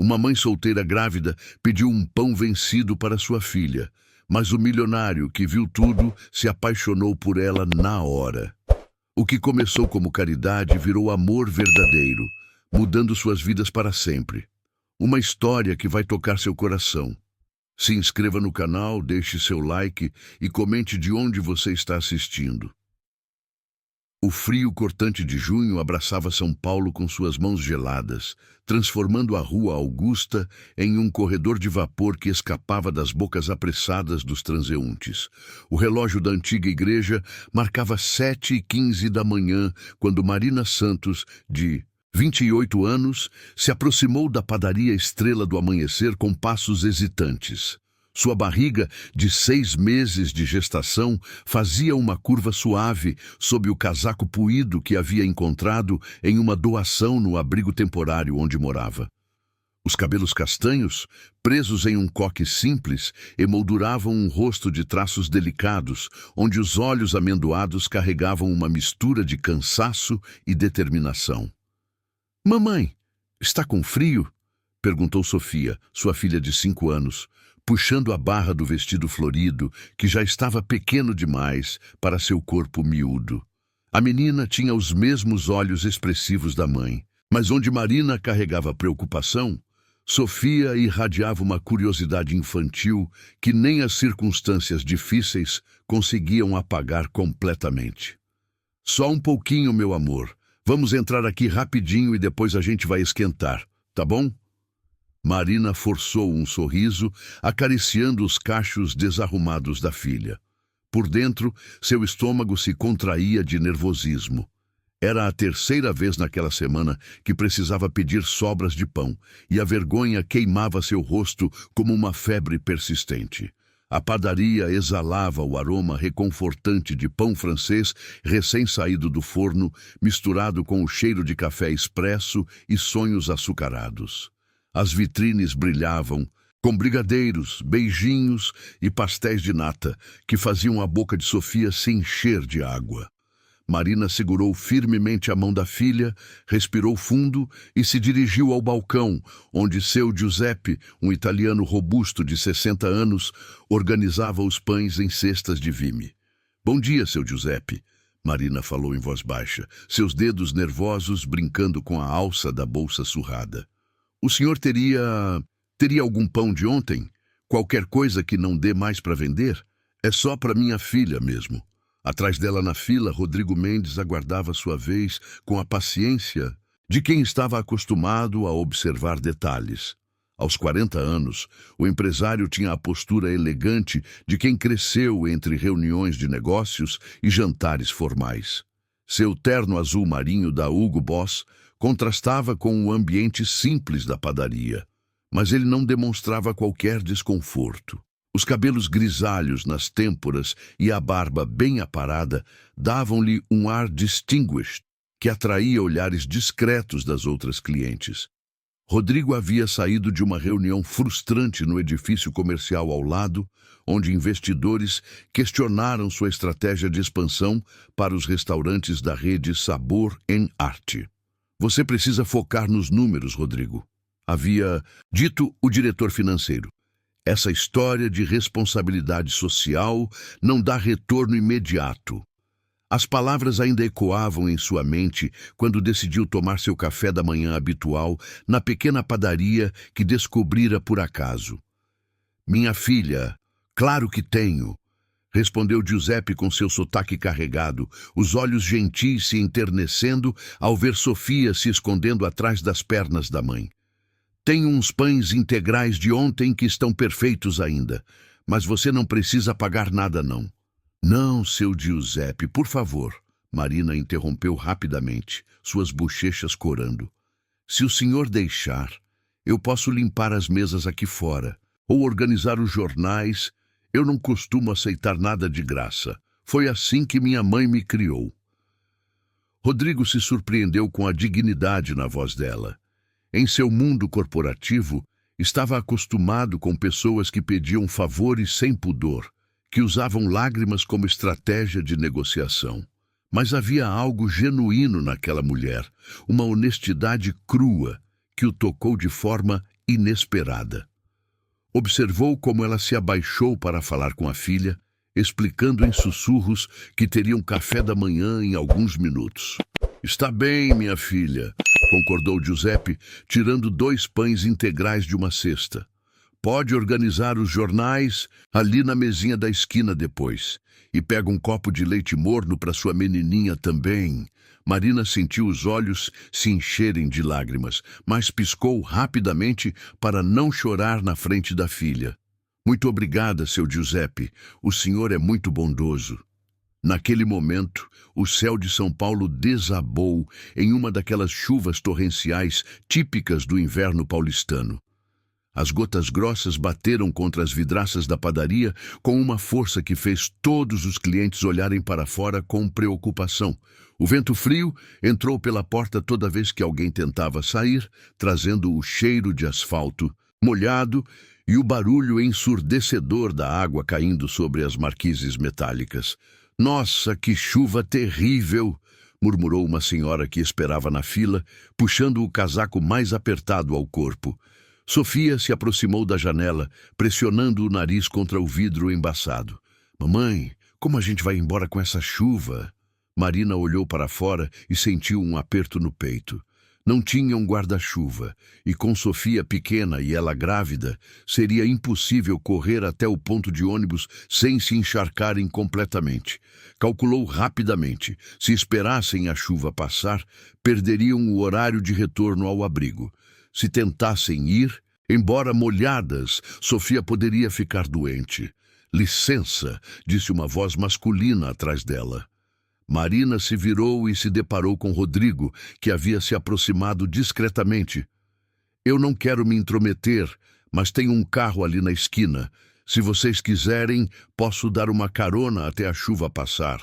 Uma mãe solteira grávida pediu um pão vencido para sua filha, mas o milionário, que viu tudo, se apaixonou por ela na hora. O que começou como caridade virou amor verdadeiro, mudando suas vidas para sempre. Uma história que vai tocar seu coração. Se inscreva no canal, deixe seu like e comente de onde você está assistindo. O frio cortante de junho abraçava São Paulo com suas mãos geladas, transformando a Rua Augusta em um corredor de vapor que escapava das bocas apressadas dos transeuntes. O relógio da antiga igreja marcava 7h15 da manhã, quando Marina Santos, de 28 anos, se aproximou da padaria Estrela do Amanhecer com passos hesitantes. Sua barriga, de 6 meses de gestação, fazia uma curva suave sob o casaco puído que havia encontrado em uma doação no abrigo temporário onde morava. Os cabelos castanhos, presos em um coque simples, emolduravam um rosto de traços delicados, onde os olhos amendoados carregavam uma mistura de cansaço e determinação. "Mamãe, está com frio?" perguntou Sofia, sua filha de 5 anos, puxando a barra do vestido florido, que já estava pequeno demais para seu corpo miúdo. A menina tinha os mesmos olhos expressivos da mãe, mas onde Marina carregava preocupação, Sofia irradiava uma curiosidade infantil que nem as circunstâncias difíceis conseguiam apagar completamente. "Só um pouquinho, meu amor. Vamos entrar aqui rapidinho e depois a gente vai esquentar, tá bom?" Marina forçou um sorriso, acariciando os cachos desarrumados da filha. Por dentro, seu estômago se contraía de nervosismo. Era a 3ª vez naquela semana que precisava pedir sobras de pão, e a vergonha queimava seu rosto como uma febre persistente. A padaria exalava o aroma reconfortante de pão francês recém-saído do forno, misturado com o cheiro de café expresso e sonhos açucarados. As vitrines brilhavam, com brigadeiros, beijinhos e pastéis de nata, que faziam a boca de Sofia se encher de água. Marina segurou firmemente a mão da filha, respirou fundo e se dirigiu ao balcão, onde seu Giuseppe, um italiano robusto de 60 anos, organizava os pães em cestas de vime. "Bom dia, seu Giuseppe", Marina falou em voz baixa, seus dedos nervosos brincando com a alça da bolsa surrada. "O senhor teria algum pão de ontem? Qualquer coisa que não dê mais para vender? É só para minha filha mesmo." Atrás dela na fila, Rodrigo Mendes aguardava sua vez com a paciência de quem estava acostumado a observar detalhes. Aos 40 anos, o empresário tinha a postura elegante de quem cresceu entre reuniões de negócios e jantares formais. Seu terno azul marinho da Hugo Boss contrastava com o ambiente simples da padaria, mas ele não demonstrava qualquer desconforto. Os cabelos grisalhos nas têmporas e a barba bem aparada davam-lhe um ar distinguished, que atraía olhares discretos das outras clientes. Rodrigo havia saído de uma reunião frustrante no edifício comercial ao lado, onde investidores questionaram sua estratégia de expansão para os restaurantes da rede Sabor em Arte. "Você precisa focar nos números, Rodrigo", havia dito o diretor financeiro. "Essa história de responsabilidade social não dá retorno imediato." As palavras ainda ecoavam em sua mente quando decidiu tomar seu café da manhã habitual na pequena padaria que descobrira por acaso. "Minha filha, claro que tenho", respondeu Giuseppe com seu sotaque carregado, os olhos gentis se enternecendo ao ver Sofia se escondendo atrás das pernas da mãe. "Tenho uns pães integrais de ontem que estão perfeitos ainda, mas você não precisa pagar nada não." "Não, seu Giuseppe, por favor", Marina interrompeu rapidamente, suas bochechas corando. "Se o senhor deixar, eu posso limpar as mesas aqui fora, ou organizar os jornais. Eu não costumo aceitar nada de graça. Foi assim que minha mãe me criou." Rodrigo se surpreendeu com a dignidade na voz dela. Em seu mundo corporativo, estava acostumado com pessoas que pediam favores sem pudor, que usavam lágrimas como estratégia de negociação. Mas havia algo genuíno naquela mulher, uma honestidade crua que o tocou de forma inesperada. Observou como ela se abaixou para falar com a filha, explicando em sussurros que teriam café da manhã em alguns minutos. Está bem, minha filha, concordou Giuseppe, tirando 2 pães integrais de uma cesta. Pode organizar os jornais ali na mesinha da esquina depois. E pega um copo de leite morno para sua menininha também. Marina sentiu os olhos se encherem de lágrimas, mas piscou rapidamente para não chorar na frente da filha. Muito obrigada, seu Giuseppe. O senhor é muito bondoso. Naquele momento, o céu de São Paulo desabou em uma daquelas chuvas torrenciais típicas do inverno paulistano. As gotas grossas bateram contra as vidraças da padaria com uma força que fez todos os clientes olharem para fora com preocupação. O vento frio entrou pela porta toda vez que alguém tentava sair, trazendo o cheiro de asfalto molhado e o barulho ensurdecedor da água caindo sobre as marquises metálicas. Nossa, que chuva terrível! Murmurou uma senhora que esperava na fila, puxando o casaco mais apertado ao corpo. Sofia se aproximou da janela, pressionando o nariz contra o vidro embaçado. Mamãe, como a gente vai embora com essa chuva? Marina olhou para fora e sentiu um aperto no peito. Não tinha um guarda-chuva, e com Sofia pequena e ela grávida, seria impossível correr até o ponto de ônibus sem se encharcarem completamente. Calculou rapidamente. Se esperassem a chuva passar, perderiam o horário de retorno ao abrigo. Se tentassem ir, embora molhadas, Sofia poderia ficar doente. Licença, disse uma voz masculina atrás dela. Marina se virou e se deparou com Rodrigo, que havia se aproximado discretamente. Eu não quero me intrometer, mas tem um carro ali na esquina. Se vocês quiserem, posso dar uma carona até a chuva passar.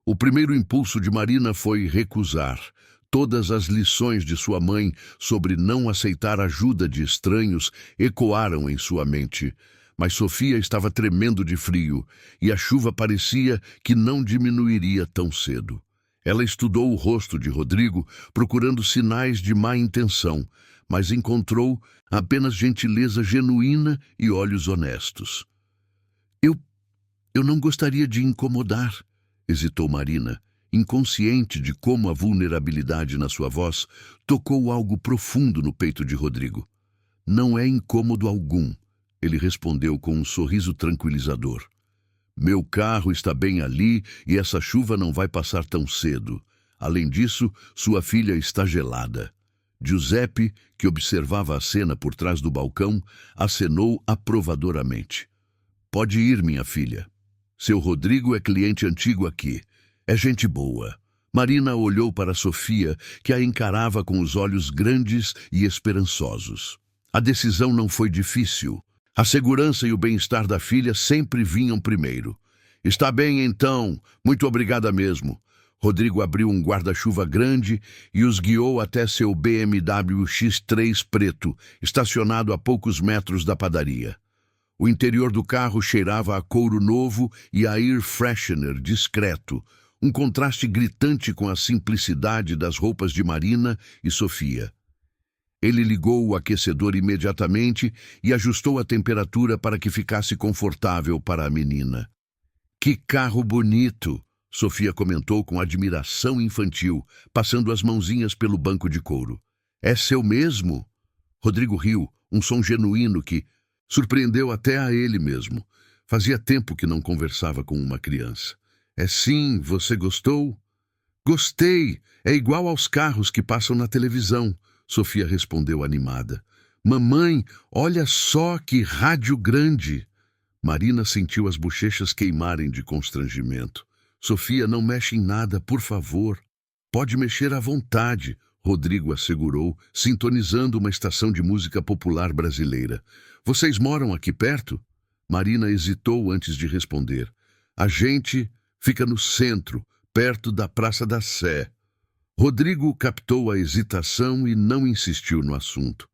O primeiro impulso de Marina foi recusar. Todas as lições de sua mãe sobre não aceitar ajuda de estranhos ecoaram em sua mente. Mas Sofia estava tremendo de frio, e a chuva parecia que não diminuiria tão cedo. Ela estudou o rosto de Rodrigo, procurando sinais de má intenção, mas encontrou apenas gentileza genuína e olhos honestos. Eu não gostaria de incomodar, hesitou Marina, inconsciente de como a vulnerabilidade na sua voz tocou algo profundo no peito de Rodrigo. Não é incômodo algum, ele respondeu com um sorriso tranquilizador. Meu carro está bem ali e essa chuva não vai passar tão cedo. Além disso, sua filha está gelada. Giuseppe, que observava a cena por trás do balcão, acenou aprovadoramente. Pode ir, minha filha. Seu Rodrigo é cliente antigo aqui. É gente boa. Marina olhou para Sofia, que a encarava com os olhos grandes e esperançosos. A decisão não foi difícil. A segurança e o bem-estar da filha sempre vinham primeiro. Está bem, então. Muito obrigada mesmo. Rodrigo abriu um guarda-chuva grande e os guiou até seu BMW X3 preto, estacionado a poucos metros da padaria. O interior do carro cheirava a couro novo e a air freshener discreto, um contraste gritante com a simplicidade das roupas de Marina e Sofia. Ele ligou o aquecedor imediatamente e ajustou a temperatura para que ficasse confortável para a menina. Que carro bonito! Sofia comentou com admiração infantil, passando as mãozinhas pelo banco de couro. É seu mesmo? Rodrigo riu, um som genuíno que surpreendeu até a ele mesmo. Fazia tempo que não conversava com uma criança. É sim, você gostou? Gostei, é igual aos carros que passam na televisão. Sofia respondeu animada. Mamãe, olha só que rádio grande! Marina sentiu as bochechas queimarem de constrangimento. Sofia, não mexe em nada, por favor. Pode mexer à vontade, Rodrigo assegurou, sintonizando uma estação de música popular brasileira. Vocês moram aqui perto? Marina hesitou antes de responder. A gente fica no centro, perto da Praça da Sé. Rodrigo captou a hesitação e não insistiu no assunto.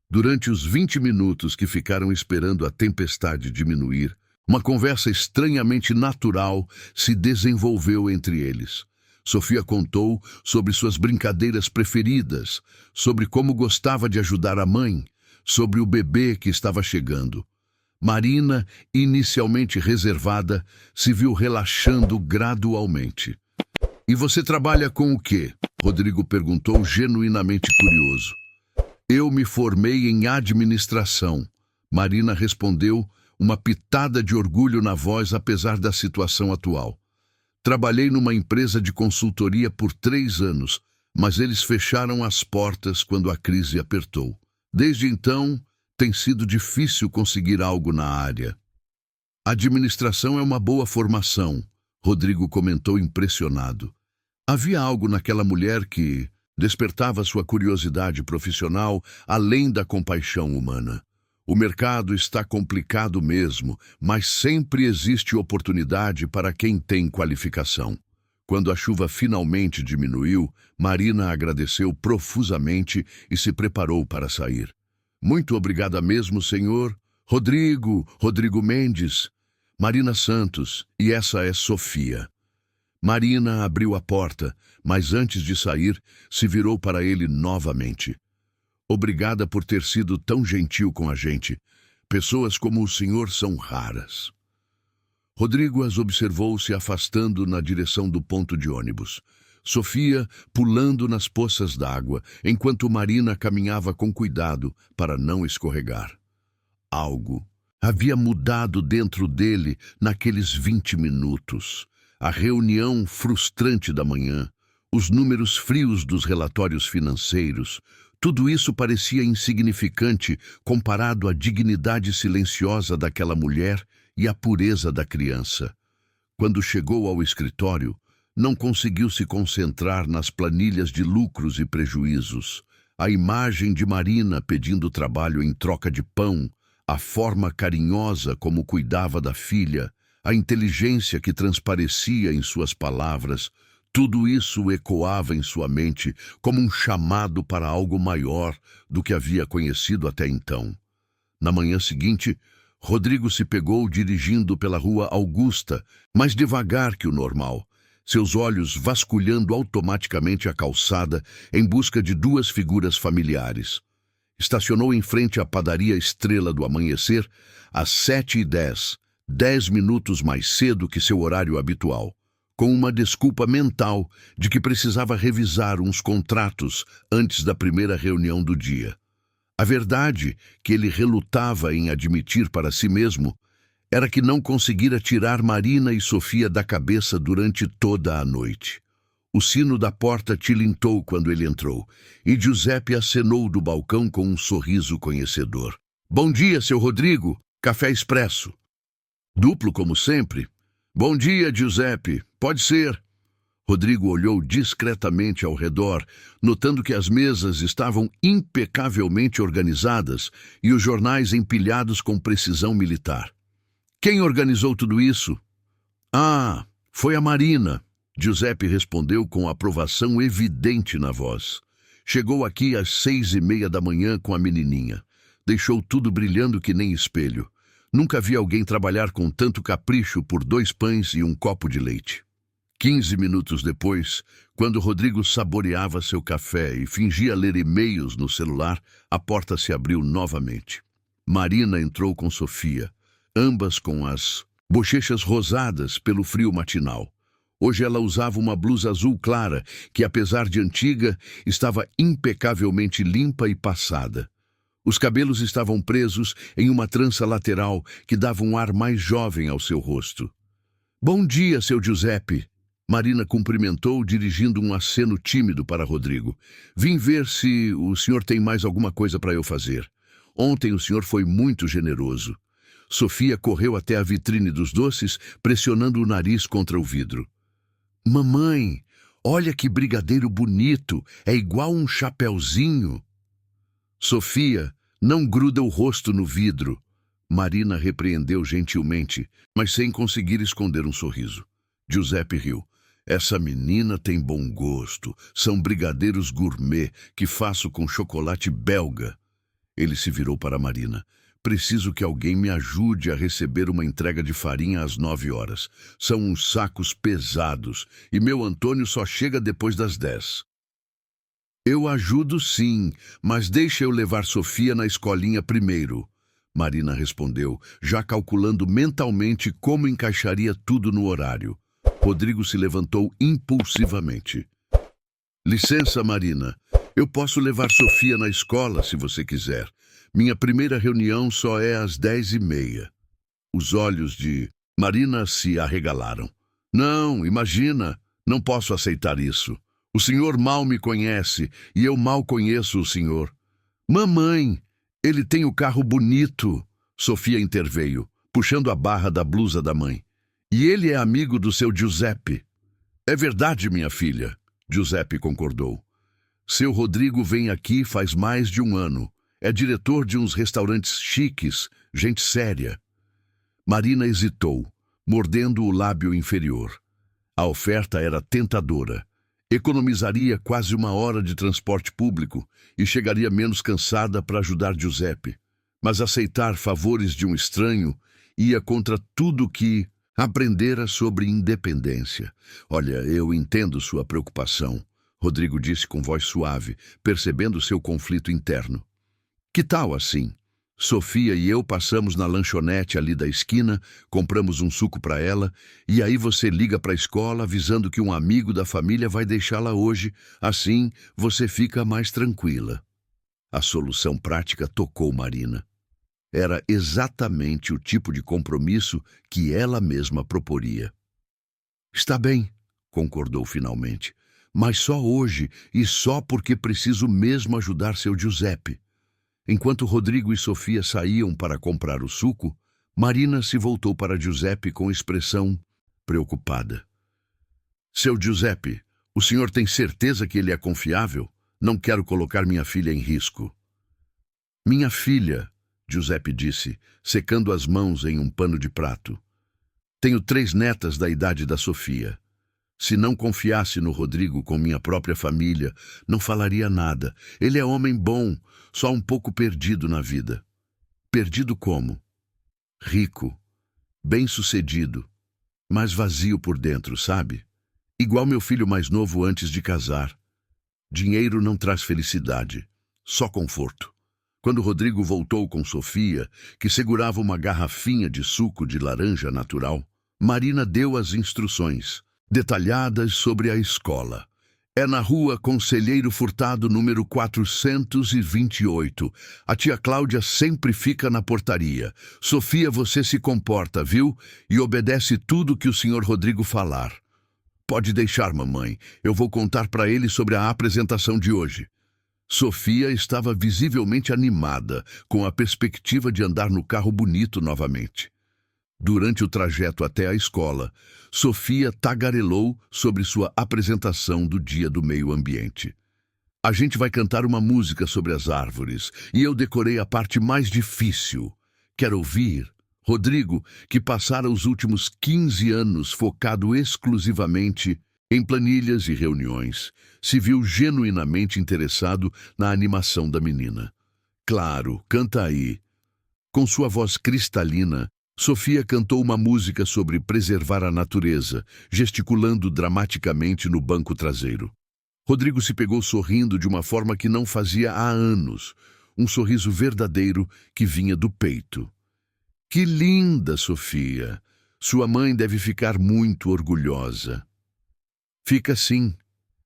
Durante os 20 minutos que ficaram esperando a tempestade diminuir, uma conversa estranhamente natural se desenvolveu entre eles. Sofia contou sobre suas brincadeiras preferidas, sobre como gostava de ajudar a mãe, sobre o bebê que estava chegando. Marina, inicialmente reservada, se viu relaxando gradualmente. "E você trabalha com o quê?" Rodrigo perguntou, genuinamente curioso. "Eu me formei em administração." Marina respondeu, uma pitada de orgulho na voz apesar da situação atual. "Trabalhei numa empresa de consultoria por 3 anos, mas eles fecharam as portas quando a crise apertou. Desde então, tem sido difícil conseguir algo na área." "Administração é uma boa formação", Rodrigo comentou impressionado. Havia algo naquela mulher que despertava sua curiosidade profissional além da compaixão humana. "O mercado está complicado mesmo, mas sempre existe oportunidade para quem tem qualificação." Quando a chuva finalmente diminuiu, Marina agradeceu profusamente e se preparou para sair. "Muito obrigada mesmo, senhor. Rodrigo Mendes. Marina Santos, e essa é Sofia." Marina abriu a porta, mas antes de sair, se virou para ele novamente. "Obrigada por ter sido tão gentil com a gente. Pessoas como o senhor são raras." Rodrigo as observou se afastando na direção do ponto de ônibus. Sofia pulando nas poças d'água, enquanto Marina caminhava com cuidado para não escorregar. Algo havia mudado dentro dele naqueles 20 minutos. A reunião frustrante da manhã, os números frios dos relatórios financeiros, tudo isso parecia insignificante comparado à dignidade silenciosa daquela mulher e à pureza da criança. Quando chegou ao escritório, não conseguiu se concentrar nas planilhas de lucros e prejuízos. A imagem de Marina pedindo trabalho em troca de pão, a forma carinhosa como cuidava da filha, a inteligência que transparecia em suas palavras, tudo isso ecoava em sua mente como um chamado para algo maior do que havia conhecido até então. Na manhã seguinte, Rodrigo se pegou dirigindo pela rua Augusta, mais devagar que o normal, seus olhos vasculhando automaticamente a calçada em busca de 2 figuras familiares. Estacionou em frente à padaria Estrela do Amanhecer às 7h10, 10 minutos mais cedo que seu horário habitual, com uma desculpa mental de que precisava revisar uns contratos antes da primeira reunião do dia. A verdade que ele relutava em admitir para si mesmo era que não conseguira tirar Marina e Sofia da cabeça durante toda a noite. O sino da porta tilintou quando ele entrou, e Giuseppe acenou do balcão com um sorriso conhecedor. "Bom dia, seu Rodrigo. Café expresso." "Duplo, como sempre." "Bom dia, Giuseppe. Pode ser." Rodrigo olhou discretamente ao redor, notando que as mesas estavam impecavelmente organizadas e os jornais empilhados com precisão militar. "Quem organizou tudo isso?" "Ah, foi a Marina." Giuseppe respondeu com aprovação evidente na voz. "Chegou aqui às 6h30 da manhã com a menininha. Deixou tudo brilhando que nem espelho. Nunca vi alguém trabalhar com tanto capricho por 2 pães e um copo de leite." 15 minutos depois, quando Rodrigo saboreava seu café e fingia ler e-mails no celular, a porta se abriu novamente. Marina entrou com Sofia, ambas com as bochechas rosadas pelo frio matinal. Hoje ela usava uma blusa azul clara, que apesar de antiga, estava impecavelmente limpa e passada. Os cabelos estavam presos em uma trança lateral que dava um ar mais jovem ao seu rosto. "Bom dia, seu Giuseppe." Marina cumprimentou, dirigindo um aceno tímido para Rodrigo. "Vim ver se o senhor tem mais alguma coisa para eu fazer. Ontem o senhor foi muito generoso." Sofia correu até a vitrine dos doces, pressionando o nariz contra o vidro. "Mamãe, olha que brigadeiro bonito, é igual um chapeuzinho." "Sofia, não gruda o rosto no vidro." Marina repreendeu gentilmente, mas sem conseguir esconder um sorriso. Giuseppe riu. "Essa menina tem bom gosto. São brigadeiros gourmet que faço com chocolate belga." Ele se virou para Marina. "Preciso que alguém me ajude a receber uma entrega de farinha às 9h. São uns sacos pesados e meu Antônio só chega depois das 10." Eu ajudo sim, mas deixa eu levar Sofia na escolinha primeiro. Marina respondeu, já calculando mentalmente como encaixaria tudo no horário. Rodrigo se levantou impulsivamente. Licença, Marina. Eu posso levar Sofia na escola, se você quiser. Minha primeira reunião só é às 10h30. Os olhos de Marina se arregalaram. Não, imagina. Não posso aceitar isso. O senhor mal me conhece e eu mal conheço o senhor. Mamãe, ele tem o carro bonito. Sofia interveio, puxando a barra da blusa da mãe. E ele é amigo do seu Giuseppe. É verdade, minha filha. Giuseppe concordou. Seu Rodrigo vem aqui faz mais de um ano. É diretor de uns restaurantes chiques, gente séria. Marina hesitou, mordendo o lábio inferior. A oferta era tentadora. Economizaria quase 1 hora de transporte público e chegaria menos cansada para ajudar Giuseppe. Mas aceitar favores de um estranho ia contra tudo que aprendera sobre independência. Olha, eu entendo sua preocupação, Rodrigo disse com voz suave, percebendo seu conflito interno. Que tal assim? Sofia e eu passamos na lanchonete ali da esquina, compramos um suco para ela, e aí você liga para a escola avisando que um amigo da família vai deixá-la hoje, assim você fica mais tranquila. A solução prática tocou Marina. Era exatamente o tipo de compromisso que ela mesma proporia. Está bem, concordou finalmente, mas só hoje e só porque preciso mesmo ajudar seu Giuseppe. Enquanto Rodrigo e Sofia saíam para comprar o suco, Marina se voltou para Giuseppe com expressão preocupada. Seu Giuseppe, o senhor tem certeza que ele é confiável? Não quero colocar minha filha em risco. Minha filha, Giuseppe disse, secando as mãos em um pano de prato. Tenho 3 netas da idade da Sofia. Se não confiasse no Rodrigo com minha própria família, não falaria nada. Ele é homem bom, só um pouco perdido na vida. Perdido como? Rico, bem-sucedido, mas vazio por dentro, sabe? Igual meu filho mais novo antes de casar. Dinheiro não traz felicidade, só conforto. Quando Rodrigo voltou com Sofia, que segurava uma garrafinha de suco de laranja natural, Marina deu as instruções, detalhadas sobre a escola. É na rua Conselheiro Furtado, número 428. A tia Cláudia sempre fica na portaria. Sofia, você se comporta, viu? E obedece tudo que o senhor Rodrigo falar. Pode deixar, mamãe. Eu vou contar para ele sobre a apresentação de hoje. Sofia estava visivelmente animada, com a perspectiva de andar no carro bonito novamente. Durante o trajeto até a escola, Sofia tagarelou sobre sua apresentação do Dia do Meio Ambiente. A gente vai cantar uma música sobre as árvores, e eu decorei a parte mais difícil. Quer ouvir? Rodrigo, que passara os últimos 15 anos focado exclusivamente em planilhas e reuniões, se viu genuinamente interessado na animação da menina. Claro, canta aí. Com sua voz cristalina, Sofia cantou uma música sobre preservar a natureza, gesticulando dramaticamente no banco traseiro. Rodrigo se pegou sorrindo de uma forma que não fazia há anos, um sorriso verdadeiro que vinha do peito. Que linda, Sofia! Sua mãe deve ficar muito orgulhosa. Fica sim.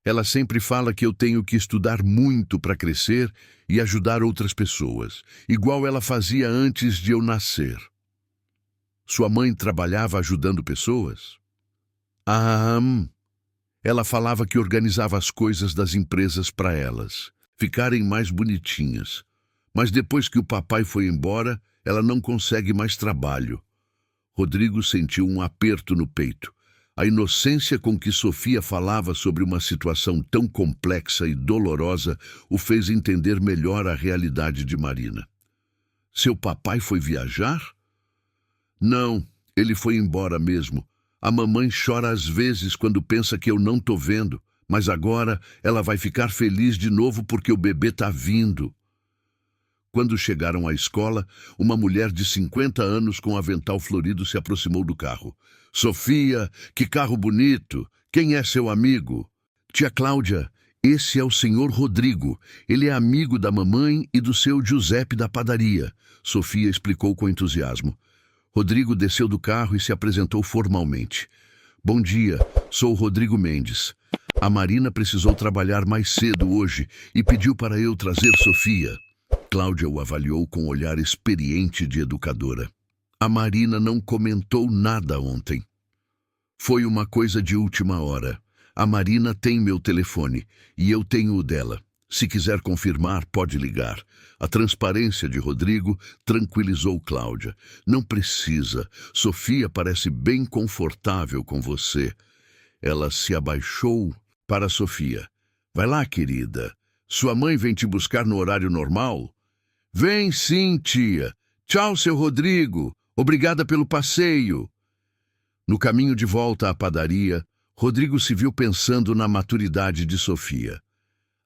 Ela sempre fala que eu tenho que estudar muito para crescer e ajudar outras pessoas, igual ela fazia antes de eu nascer. Sua mãe trabalhava ajudando pessoas? Ela falava que organizava as coisas das empresas para elas ficarem mais bonitinhas. Mas depois que o papai foi embora, ela não consegue mais trabalho. Rodrigo sentiu um aperto no peito. A inocência com que Sofia falava sobre uma situação tão complexa e dolorosa o fez entender melhor a realidade de Marina. Seu papai foi viajar? Não, ele foi embora mesmo. A mamãe chora às vezes quando pensa que eu não tô vendo, mas agora ela vai ficar feliz de novo porque o bebê tá vindo. Quando chegaram à escola, uma mulher de 50 anos com avental florido se aproximou do carro. Sofia, que carro bonito! Quem é seu amigo? Tia Cláudia, Esse é o senhor Rodrigo. Ele é amigo da mamãe e do seu Giuseppe da padaria, Sofia explicou com entusiasmo. Rodrigo desceu do carro e se apresentou formalmente. Bom dia, sou o Rodrigo Mendes. A Marina precisou trabalhar mais cedo hoje e pediu para eu trazer Sofia. Cláudia o avaliou com um olhar experiente de educadora. A Marina não comentou nada ontem. Foi uma coisa de última hora. A Marina tem meu telefone e eu tenho o dela. Se quiser confirmar, pode ligar. A transparência de Rodrigo tranquilizou Cláudia. Não precisa. Sofia parece bem confortável com você. Ela se abaixou para Sofia. Vai lá, querida. Sua mãe vem te buscar no horário normal? Vem sim, tia. Tchau, seu Rodrigo. Obrigada pelo passeio. No caminho de volta à padaria, Rodrigo se viu pensando na maturidade de Sofia.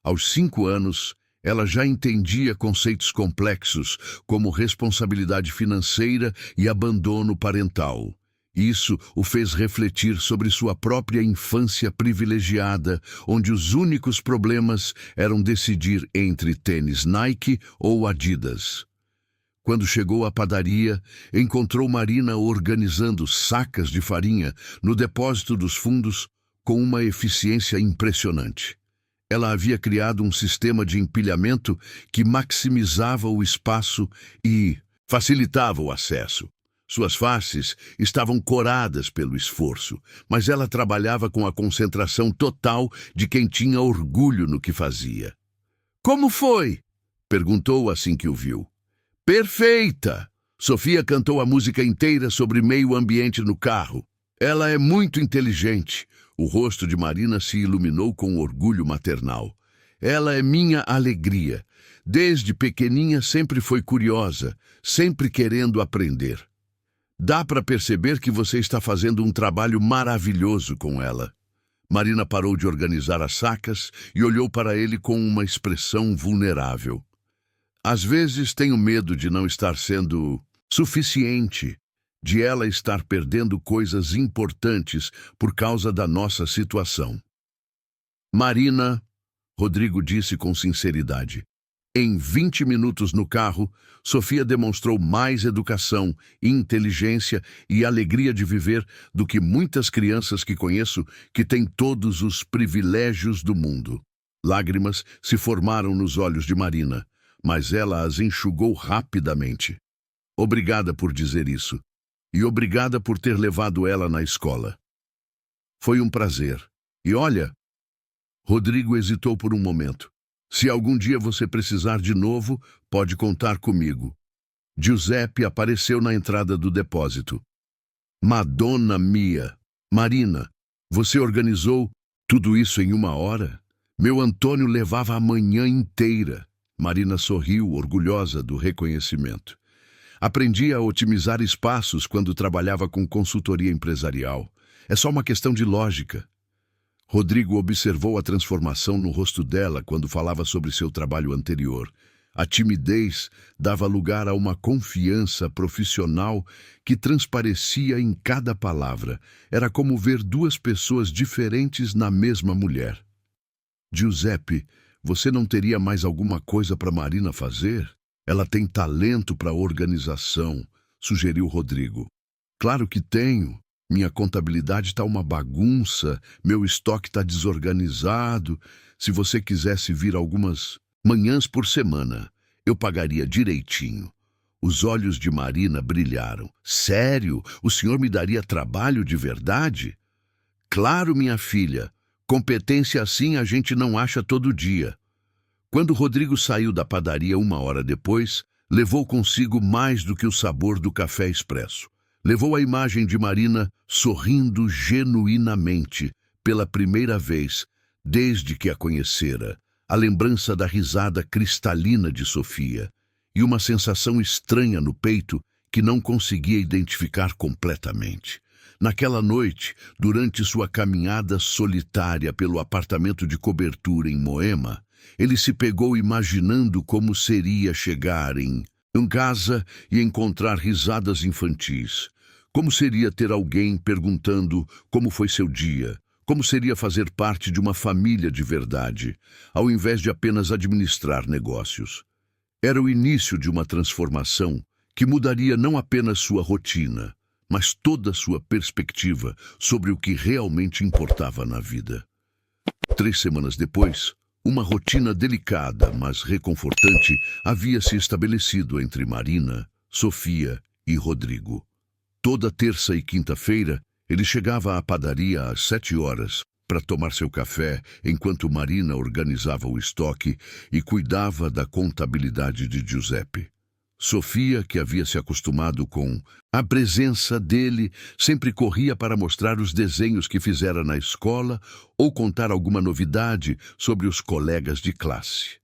Aos 5 anos, ela já entendia conceitos complexos como responsabilidade financeira e abandono parental. Isso o fez refletir sobre sua própria infância privilegiada, onde os únicos problemas eram decidir entre tênis Nike ou Adidas. Quando chegou à padaria, encontrou Marina organizando sacas de farinha no depósito dos fundos com uma eficiência impressionante. Ela havia criado um sistema de empilhamento que maximizava o espaço e facilitava o acesso. Suas faces estavam coradas pelo esforço, mas ela trabalhava com a concentração total de quem tinha orgulho no que fazia. Como foi? Perguntou assim que o viu. Perfeita! Sofia cantou a música inteira sobre meio ambiente no carro. Ela é muito inteligente. O rosto de Marina se iluminou com orgulho maternal. Ela é minha alegria. Desde pequeninha sempre foi curiosa, sempre querendo aprender. Dá para perceber que você está fazendo um trabalho maravilhoso com ela. Marina parou de organizar as sacas e olhou para ele com uma expressão vulnerável. Às vezes tenho medo de não estar sendo suficiente, de ela estar perdendo coisas importantes por causa da nossa situação. Marina, Rodrigo disse com sinceridade. Em 20 minutos no carro, Sofia demonstrou mais educação, inteligência e alegria de viver do que muitas crianças que conheço que têm todos os privilégios do mundo. Lágrimas se formaram nos olhos de Marina, mas ela as enxugou rapidamente. Obrigada por dizer isso. E obrigada por ter levado ela na escola. Foi um prazer. E olha, Rodrigo hesitou por um momento. Se algum dia você precisar de novo, pode contar comigo. Giuseppe apareceu na entrada do depósito. Madonna mia! Marina, você organizou tudo isso em 1 hora? Meu Antônio levava a manhã inteira. Marina sorriu, orgulhosa do reconhecimento. Aprendi a otimizar espaços quando trabalhava com consultoria empresarial. É só uma questão de lógica. Rodrigo observou a transformação no rosto dela quando falava sobre seu trabalho anterior. A timidez dava lugar a uma confiança profissional que transparecia em cada palavra. Era como ver 2 pessoas diferentes na mesma mulher. Giuseppe, você não teria mais alguma coisa para Marina fazer? Ela tem talento para organização, sugeriu Rodrigo. Claro que tenho. Minha contabilidade está uma bagunça, meu estoque está desorganizado. Se você quisesse vir algumas manhãs por semana, eu pagaria direitinho. Os olhos de Marina brilharam. Sério? O senhor me daria trabalho de verdade? Claro, minha filha. Competência assim a gente não acha todo dia. Quando Rodrigo saiu da padaria 1 hora depois, levou consigo mais do que o sabor do café expresso. Levou a imagem de Marina sorrindo genuinamente, pela primeira vez, desde que a conhecera, a lembrança da risada cristalina de Sofia, e uma sensação estranha no peito que não conseguia identificar completamente. Naquela noite, durante sua caminhada solitária pelo apartamento de cobertura em Moema, ele se pegou imaginando como seria chegar em casa e encontrar risadas infantis. Como seria ter alguém perguntando como foi seu dia, Como seria fazer parte de uma família de verdade, ao invés de apenas administrar negócios. Era o início de uma transformação que mudaria não apenas sua rotina, mas toda a sua perspectiva sobre o que realmente importava na vida. 3 semanas depois, uma rotina delicada, mas reconfortante, havia se estabelecido entre Marina, Sofia e Rodrigo. Toda terça e quinta-feira, ele chegava à padaria às 7 horas para tomar seu café, enquanto Marina organizava o estoque e cuidava da contabilidade de Giuseppe. Sofia, que havia se acostumado com a presença dele, sempre corria para mostrar os desenhos que fizera na escola ou contar alguma novidade sobre os colegas de classe.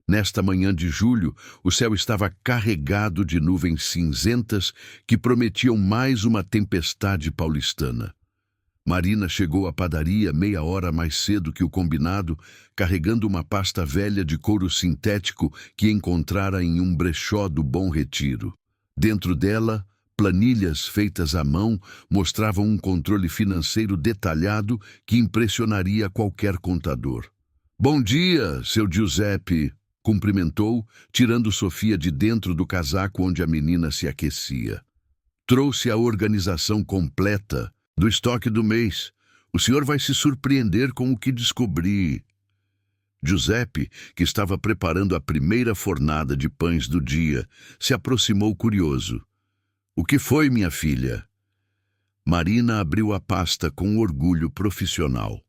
Nesta manhã de julho, o céu estava carregado de nuvens cinzentas que prometiam mais uma tempestade paulistana. Marina chegou à padaria meia hora mais cedo que o combinado, carregando uma pasta velha de couro sintético que encontrara em um brechó do Bom Retiro. Dentro dela, planilhas feitas à mão mostravam um controle financeiro detalhado que impressionaria qualquer contador. "Bom dia, seu Giuseppe", cumprimentou, tirando Sofia de dentro do casaco onde a menina se aquecia. "Trouxe a organização completa do estoque do mês. O senhor vai se surpreender com o que descobri." Giuseppe, que estava preparando a primeira fornada de pães do dia, se aproximou curioso. "O que foi, minha filha?" Marina abriu a pasta com orgulho profissional.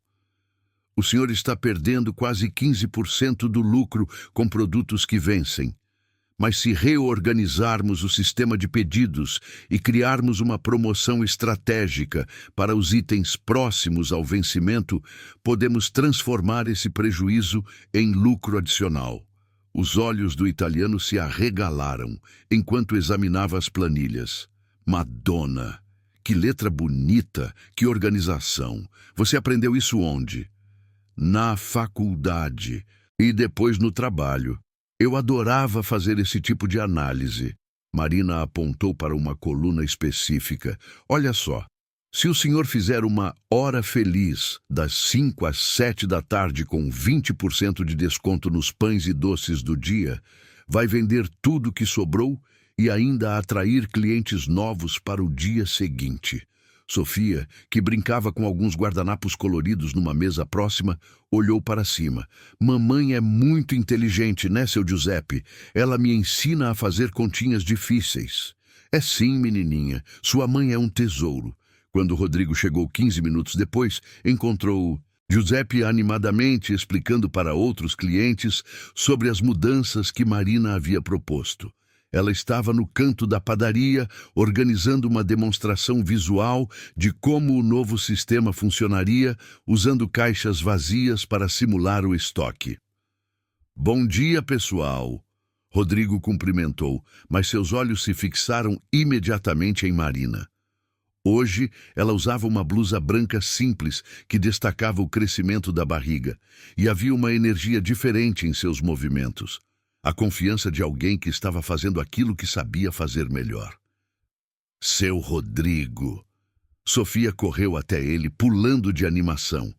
"O senhor está perdendo quase 15% do lucro com produtos que vencem. Mas se reorganizarmos o sistema de pedidos e criarmos uma promoção estratégica para os itens próximos ao vencimento, podemos transformar esse prejuízo em lucro adicional." Os olhos do italiano se arregalaram enquanto examinava as planilhas. "Madonna! Que letra bonita! Que organização! Você aprendeu isso onde?" "Na faculdade e depois no trabalho. Eu adorava fazer esse tipo de análise." Marina apontou para uma coluna específica. "Olha só, se o senhor fizer uma hora feliz das 5 às 7 da tarde com 20% de desconto nos pães e doces do dia, vai vender tudo que sobrou e ainda atrair clientes novos para o dia seguinte." Sofia, que brincava com alguns guardanapos coloridos numa mesa próxima, olhou para cima. "Mamãe é muito inteligente, né, seu Giuseppe? Ela me ensina a fazer continhas difíceis." "É sim, menininha. Sua mãe é um tesouro." Quando Rodrigo chegou 15 minutos depois, encontrou Giuseppe animadamente explicando para outros clientes sobre as mudanças que Marina havia proposto. Ela estava no canto da padaria, organizando uma demonstração visual de como o novo sistema funcionaria, usando caixas vazias para simular o estoque. "Bom dia, pessoal." Rodrigo cumprimentou, mas seus olhos se fixaram imediatamente em Marina. Hoje, ela usava uma blusa branca simples que destacava o crescimento da barriga, e havia uma energia diferente em seus movimentos. A confiança de alguém que estava fazendo aquilo que sabia fazer melhor. "Seu Rodrigo." Sofia correu até ele, pulando de animação.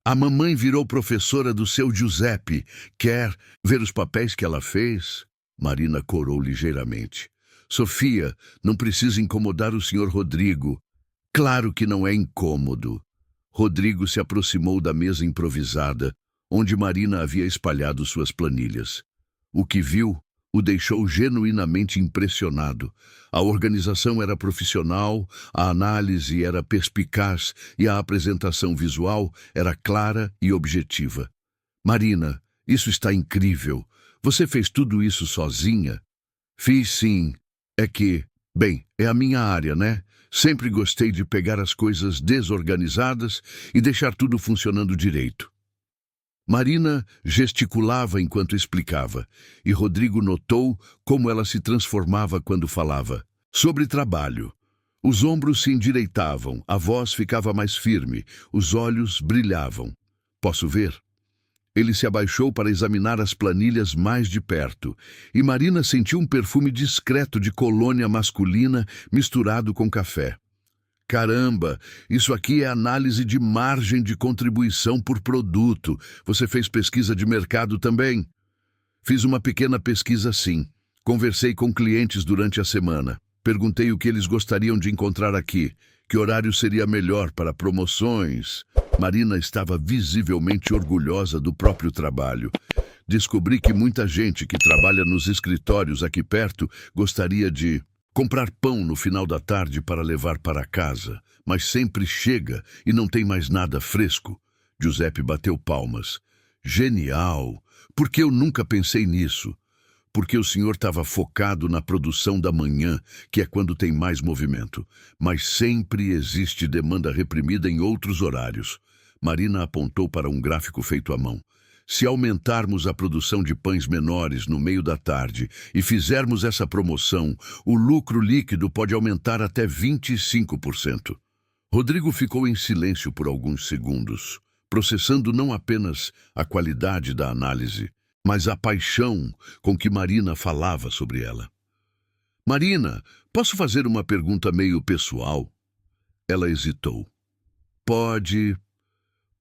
"A mamãe virou professora do seu Giuseppe. Quer ver os papéis que ela fez?" Marina corou ligeiramente. "Sofia, não precisa incomodar o senhor Rodrigo." "Claro que não é incômodo." Rodrigo se aproximou da mesa improvisada, onde Marina havia espalhado suas planilhas. O que viu o deixou genuinamente impressionado. A organização era profissional, a análise era perspicaz e a apresentação visual era clara e objetiva. "Marina, isso está incrível. Você fez tudo isso sozinha?" "Fiz sim. É que, bem, é a minha área, né? Sempre gostei de pegar as coisas desorganizadas e deixar tudo funcionando direito." Marina gesticulava enquanto explicava, e Rodrigo notou como ela se transformava quando falava. Sobre trabalho. Os ombros se endireitavam, a voz ficava mais firme, os olhos brilhavam. "Posso ver?" Ele se abaixou para examinar as planilhas mais de perto, e Marina sentiu um perfume discreto de colônia masculina misturado com café. Caramba, isso aqui é análise de margem de contribuição por produto. Você fez pesquisa de mercado também? Fiz uma pequena pesquisa, sim. Conversei com clientes durante a semana. Perguntei o que eles gostariam de encontrar aqui, que horário seria melhor para promoções. Marina estava visivelmente orgulhosa do próprio trabalho. Descobri que muita gente que trabalha nos escritórios aqui perto gostaria de comprar pão no final da tarde para levar para casa, mas sempre chega e não tem mais nada fresco. Giuseppe bateu palmas. Genial! Por que eu nunca pensei nisso? Porque o senhor estava focado na produção da manhã, que é quando tem mais movimento. Mas sempre existe demanda reprimida em outros horários. Marina apontou para um gráfico feito à mão. Se aumentarmos a produção de pães menores no meio da tarde e fizermos essa promoção, o lucro líquido pode aumentar até 25%. Rodrigo ficou em silêncio por alguns segundos, processando não apenas a qualidade da análise, mas a paixão com que Marina falava sobre ela. Marina, posso fazer uma pergunta meio pessoal? Ela hesitou. Pode.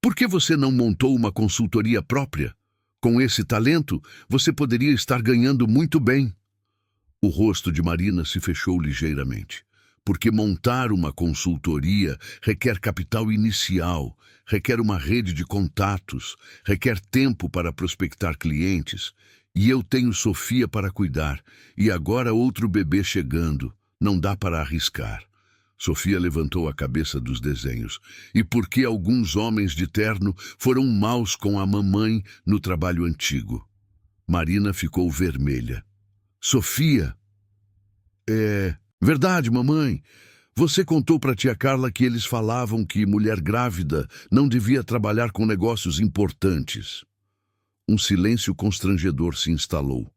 Por que você não montou uma consultoria própria? Com esse talento, você poderia estar ganhando muito bem. O rosto de Marina se fechou ligeiramente, porque montar uma consultoria requer capital inicial, requer uma rede de contatos, requer tempo para prospectar clientes. E eu tenho Sofia para cuidar, e agora outro bebê chegando. Não dá para arriscar. Sofia levantou a cabeça dos desenhos. E por que alguns homens de terno foram maus com a mamãe no trabalho antigo? Marina ficou vermelha. Sofia! É verdade, mamãe. Você contou para tia Carla que eles falavam que mulher grávida não devia trabalhar com negócios importantes. Um silêncio constrangedor se instalou.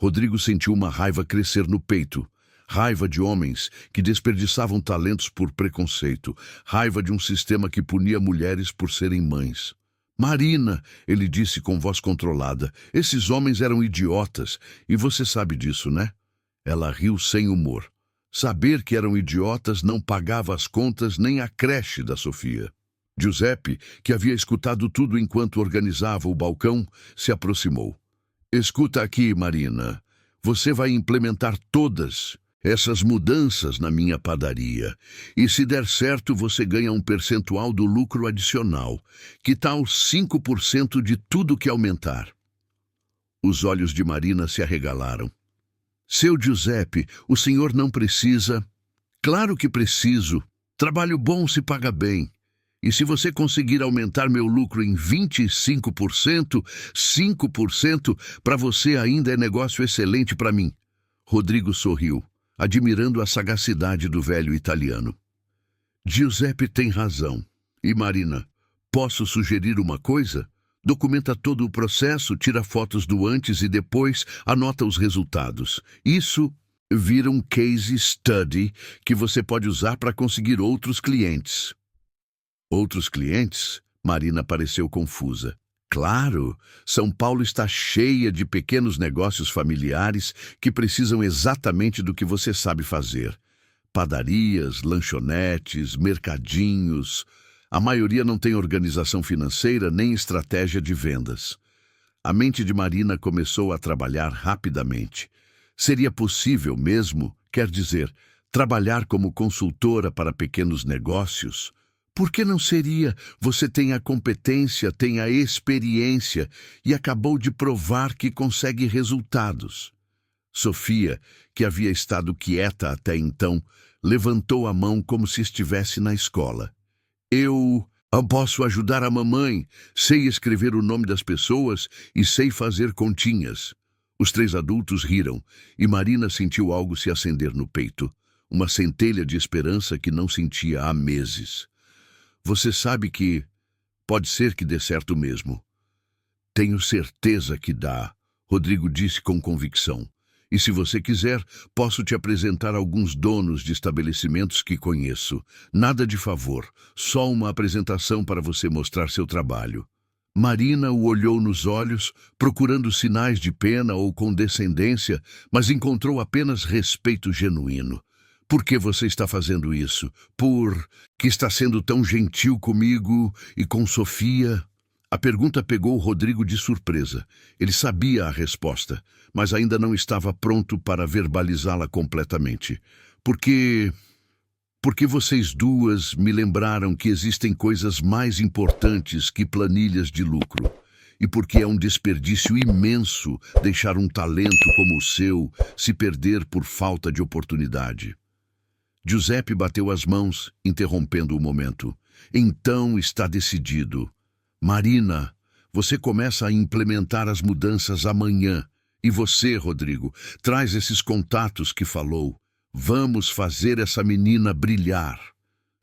Rodrigo sentiu uma raiva crescer no peito. Raiva de homens que desperdiçavam talentos por preconceito. Raiva de um sistema que punia mulheres por serem mães. Marina, ele disse com voz controlada, esses homens eram idiotas, e você sabe disso, né? Ela riu sem humor. Saber que eram idiotas não pagava as contas nem a creche da Sofia. Giuseppe, que havia escutado tudo enquanto organizava o balcão, se aproximou. Escuta aqui, Marina. Você vai implementar todas essas mudanças na minha padaria. E se der certo, você ganha um percentual do lucro adicional. Que tal 5% de tudo que aumentar? Os olhos de Marina se arregalaram. Seu Giuseppe, o senhor não precisa. Claro que preciso. Trabalho bom se paga bem. E se você conseguir aumentar meu lucro em 25%, 5% para você ainda é negócio excelente para mim. Rodrigo sorriu, admirando a sagacidade do velho italiano. Giuseppe tem razão. E Marina, posso sugerir uma coisa? Documenta todo o processo, tira fotos do antes e depois, anota os resultados. Isso vira um case study que você pode usar para conseguir outros clientes. Outros clientes? Marina pareceu confusa. Claro, São Paulo está cheia de pequenos negócios familiares que precisam exatamente do que você sabe fazer. Padarias, lanchonetes, mercadinhos. A maioria não tem organização financeira nem estratégia de vendas. A mente de Marina começou a trabalhar rapidamente. Seria possível mesmo, quer dizer, trabalhar como consultora para pequenos negócios? Por que não seria? Você tem a competência, tem a experiência e acabou de provar que consegue resultados. Sofia, que havia estado quieta até então, levantou a mão como se estivesse na escola. Eu posso ajudar a mamãe, sei escrever o nome das pessoas e sei fazer continhas. Os três adultos riram e Marina sentiu algo se acender no peito, uma centelha de esperança que não sentia há meses. Você sabe que pode ser que dê certo mesmo. Tenho certeza que dá, Rodrigo disse com convicção. E se você quiser, posso te apresentar alguns donos de estabelecimentos que conheço. Nada de favor, só uma apresentação para você mostrar seu trabalho. Marina o olhou nos olhos, procurando sinais de pena ou condescendência, mas encontrou apenas respeito genuíno. Por que você está fazendo isso? Por que está sendo tão gentil comigo e com Sofia? A pergunta pegou Rodrigo de surpresa. Ele sabia a resposta, mas ainda não estava pronto para verbalizá-la completamente. Porque vocês duas me lembraram que existem coisas mais importantes que planilhas de lucro. E porque é um desperdício imenso deixar um talento como o seu se perder por falta de oportunidade. Giuseppe bateu as mãos, interrompendo o momento. Então está decidido. Marina, você começa a implementar as mudanças amanhã. E você, Rodrigo, traz esses contatos que falou. Vamos fazer essa menina brilhar.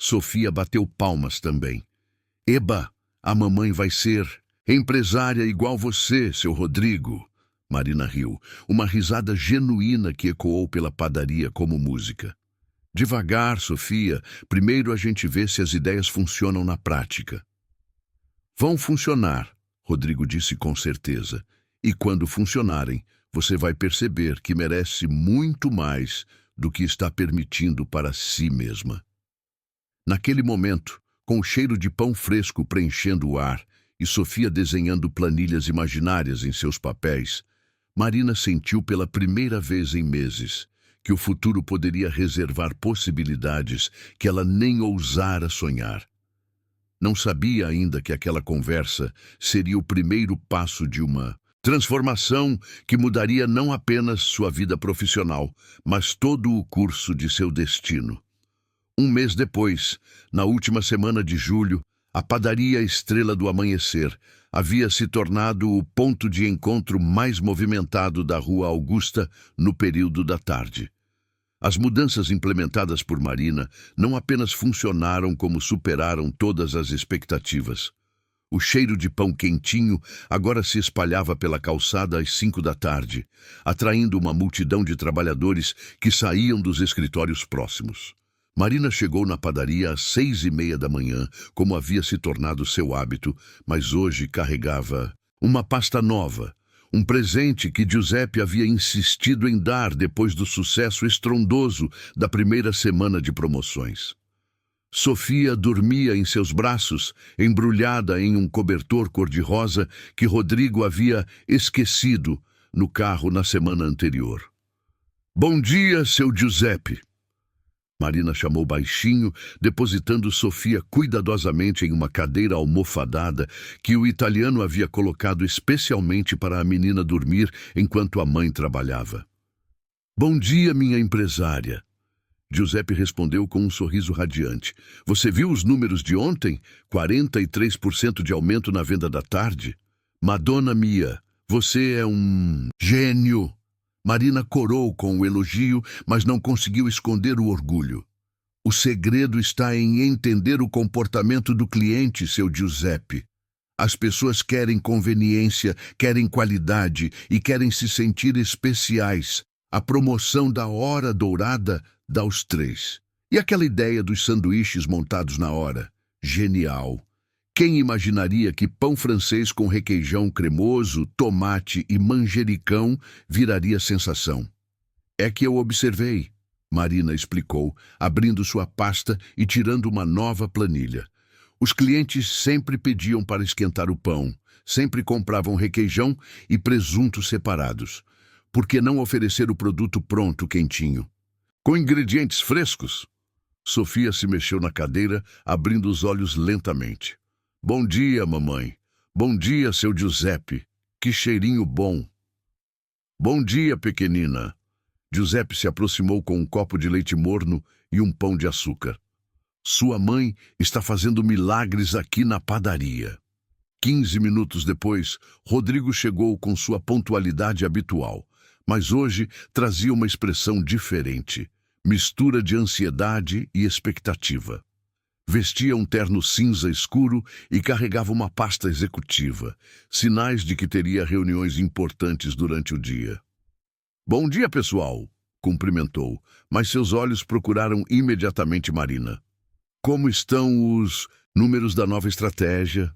Sofia bateu palmas também. Eba, a mamãe vai ser empresária igual você, seu Rodrigo. Marina riu, uma risada genuína que ecoou pela padaria como música. Devagar, Sofia, primeiro a gente vê se as ideias funcionam na prática. Vão funcionar, Rodrigo disse com certeza. E quando funcionarem, você vai perceber que merece muito mais do que está permitindo para si mesma. Naquele momento, com o cheiro de pão fresco preenchendo o ar e Sofia desenhando planilhas imaginárias em seus papéis, Marina sentiu pela primeira vez em meses que o futuro poderia reservar possibilidades que ela nem ousara sonhar. Não sabia ainda que aquela conversa seria o primeiro passo de uma transformação que mudaria não apenas sua vida profissional, mas todo o curso de seu destino. Um mês depois, na última semana de julho, a padaria Estrela do Amanhecer havia se tornado o ponto de encontro mais movimentado da Rua Augusta no período da tarde. As mudanças implementadas por Marina não apenas funcionaram como superaram todas as expectativas. O cheiro de pão quentinho agora se espalhava pela calçada às 5 da tarde, atraindo uma multidão de trabalhadores que saíam dos escritórios próximos. Marina chegou na padaria às 6:30 da manhã, como havia se tornado seu hábito, mas hoje carregava uma pasta nova, um presente que Giuseppe havia insistido em dar depois do sucesso estrondoso da primeira semana de promoções. Sofia dormia em seus braços, embrulhada em um cobertor cor-de-rosa que Rodrigo havia esquecido no carro na semana anterior. Bom dia, seu Giuseppe. Marina chamou baixinho, depositando Sofia cuidadosamente em uma cadeira almofadada que o italiano havia colocado especialmente para a menina dormir enquanto a mãe trabalhava. Bom dia, minha empresária. Giuseppe respondeu com um sorriso radiante. Você viu os números de ontem? 43% de aumento na venda da tarde? Madonna mia, você é um gênio! Marina corou com o elogio, mas não conseguiu esconder o orgulho. O segredo está em entender o comportamento do cliente, seu Giuseppe. As pessoas querem conveniência, querem qualidade e querem se sentir especiais. A promoção da hora dourada dá os 3. E aquela ideia dos sanduíches montados na hora? Genial! Quem imaginaria que pão francês com requeijão cremoso, tomate e manjericão viraria sensação? É que eu observei, Marina explicou, abrindo sua pasta e tirando uma nova planilha. Os clientes sempre pediam para esquentar o pão, sempre compravam requeijão e presunto separados. Por que não oferecer o produto pronto, quentinho? Com ingredientes frescos? Sofia se mexeu na cadeira, abrindo os olhos lentamente. Bom dia, mamãe. Bom dia, seu Giuseppe. Que cheirinho bom. Bom dia, pequenina. Giuseppe se aproximou com um copo de leite morno e um pão de açúcar. Sua mãe está fazendo milagres aqui na padaria. 15 minutos depois, Rodrigo chegou com sua pontualidade habitual, mas hoje trazia uma expressão diferente, mistura de ansiedade e expectativa. Vestia um terno cinza escuro e carregava uma pasta executiva, sinais de que teria reuniões importantes durante o dia. Bom dia, pessoal, cumprimentou, mas seus olhos procuraram imediatamente Marina. Como estão os números da nova estratégia?